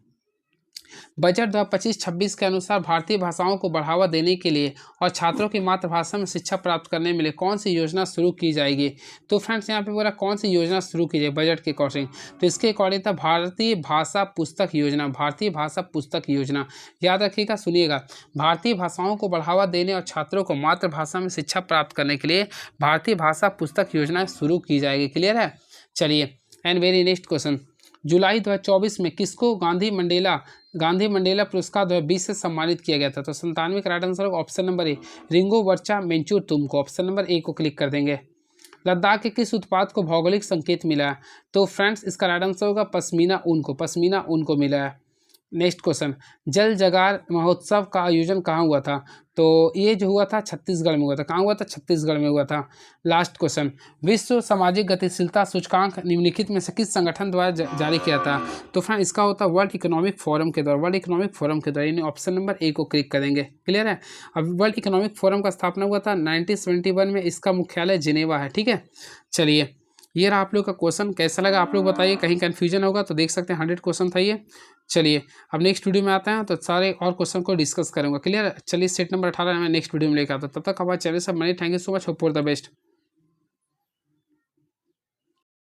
बजट 2025-26 के अनुसार भारतीय भाषाओं को बढ़ावा देने के लिए और छात्रों की मातृभाषा में शिक्षा प्राप्त करने में लिए कौन सी योजना शुरू की जाएगी। तो फ्रेंड्स यहाँ पे बोला कौन सी योजना शुरू की जाए बजट के अकॉर्डिंग, तो इसके अकॉर्डिंग था भारतीय भाषा पुस्तक योजना, भारतीय भाषा पुस्तक योजना। याद रखिएगा, सुनिएगा, भारतीय भाषाओं को बढ़ावा देने और छात्रों को मातृभाषा में शिक्षा प्राप्त करने के लिए भारतीय भाषा पुस्तक योजना शुरू की जाएगी। क्लियर है, चलिए एंड वेरी नेक्स्ट क्वेश्चन, जुलाई 2024 में किसको गांधी मंडेला पुरस्कार 2020 से सम्मानित किया गया था। तो 97 का राइट आंसर होगा ऑप्शन नंबर ए, रिंगो वर्चा मेंचूर तुमको, ऑप्शन नंबर ए को क्लिक कर देंगे। लद्दाख के किस उत्पाद को भौगोलिक संकेत मिला है। तो फ्रेंड्स इसका राइट आंसर होगा पश्मीना ऊन को मिला है। नेक्स्ट क्वेश्चन, जल जगार महोत्सव का आयोजन कहाँ हुआ था। तो ये जो हुआ था छत्तीसगढ़ में हुआ था। कहाँ हुआ था, छत्तीसगढ़ में हुआ था। लास्ट क्वेश्चन, विश्व सामाजिक गतिशीलता सूचकांक निम्नलिखित में से किस संगठन द्वारा जारी किया था। तो फ्रेंड इसका होता है वर्ल्ड इकोनॉमिक फोरम के द्वारा, यानी ऑप्शन नंबर ए को क्लिक करेंगे। क्लियर है, अब वर्ल्ड इकोनॉमिक फोरम का स्थापना हुआ था 1971 में, इसका मुख्यालय जिनेवा है। ठीक है, चलिए ये रहा आप लोग का क्वेश्चन, कैसा लगा आप लोग बताइए, कहीं कन्फ्यूजन होगा तो देख सकते हैं 100 क्वेश्चन था ये। चलिए अब नेक्स्ट वीडियो में आते हैं तो सारे और क्वेश्चन को डिस्कस करूंगा। क्लियर, चलिए सेट नंबर 18 मैं नेक्स्ट वीडियो में लेकर आता हूं। तब तक हमारे चैनल से बने, thank you so much, hope for the best.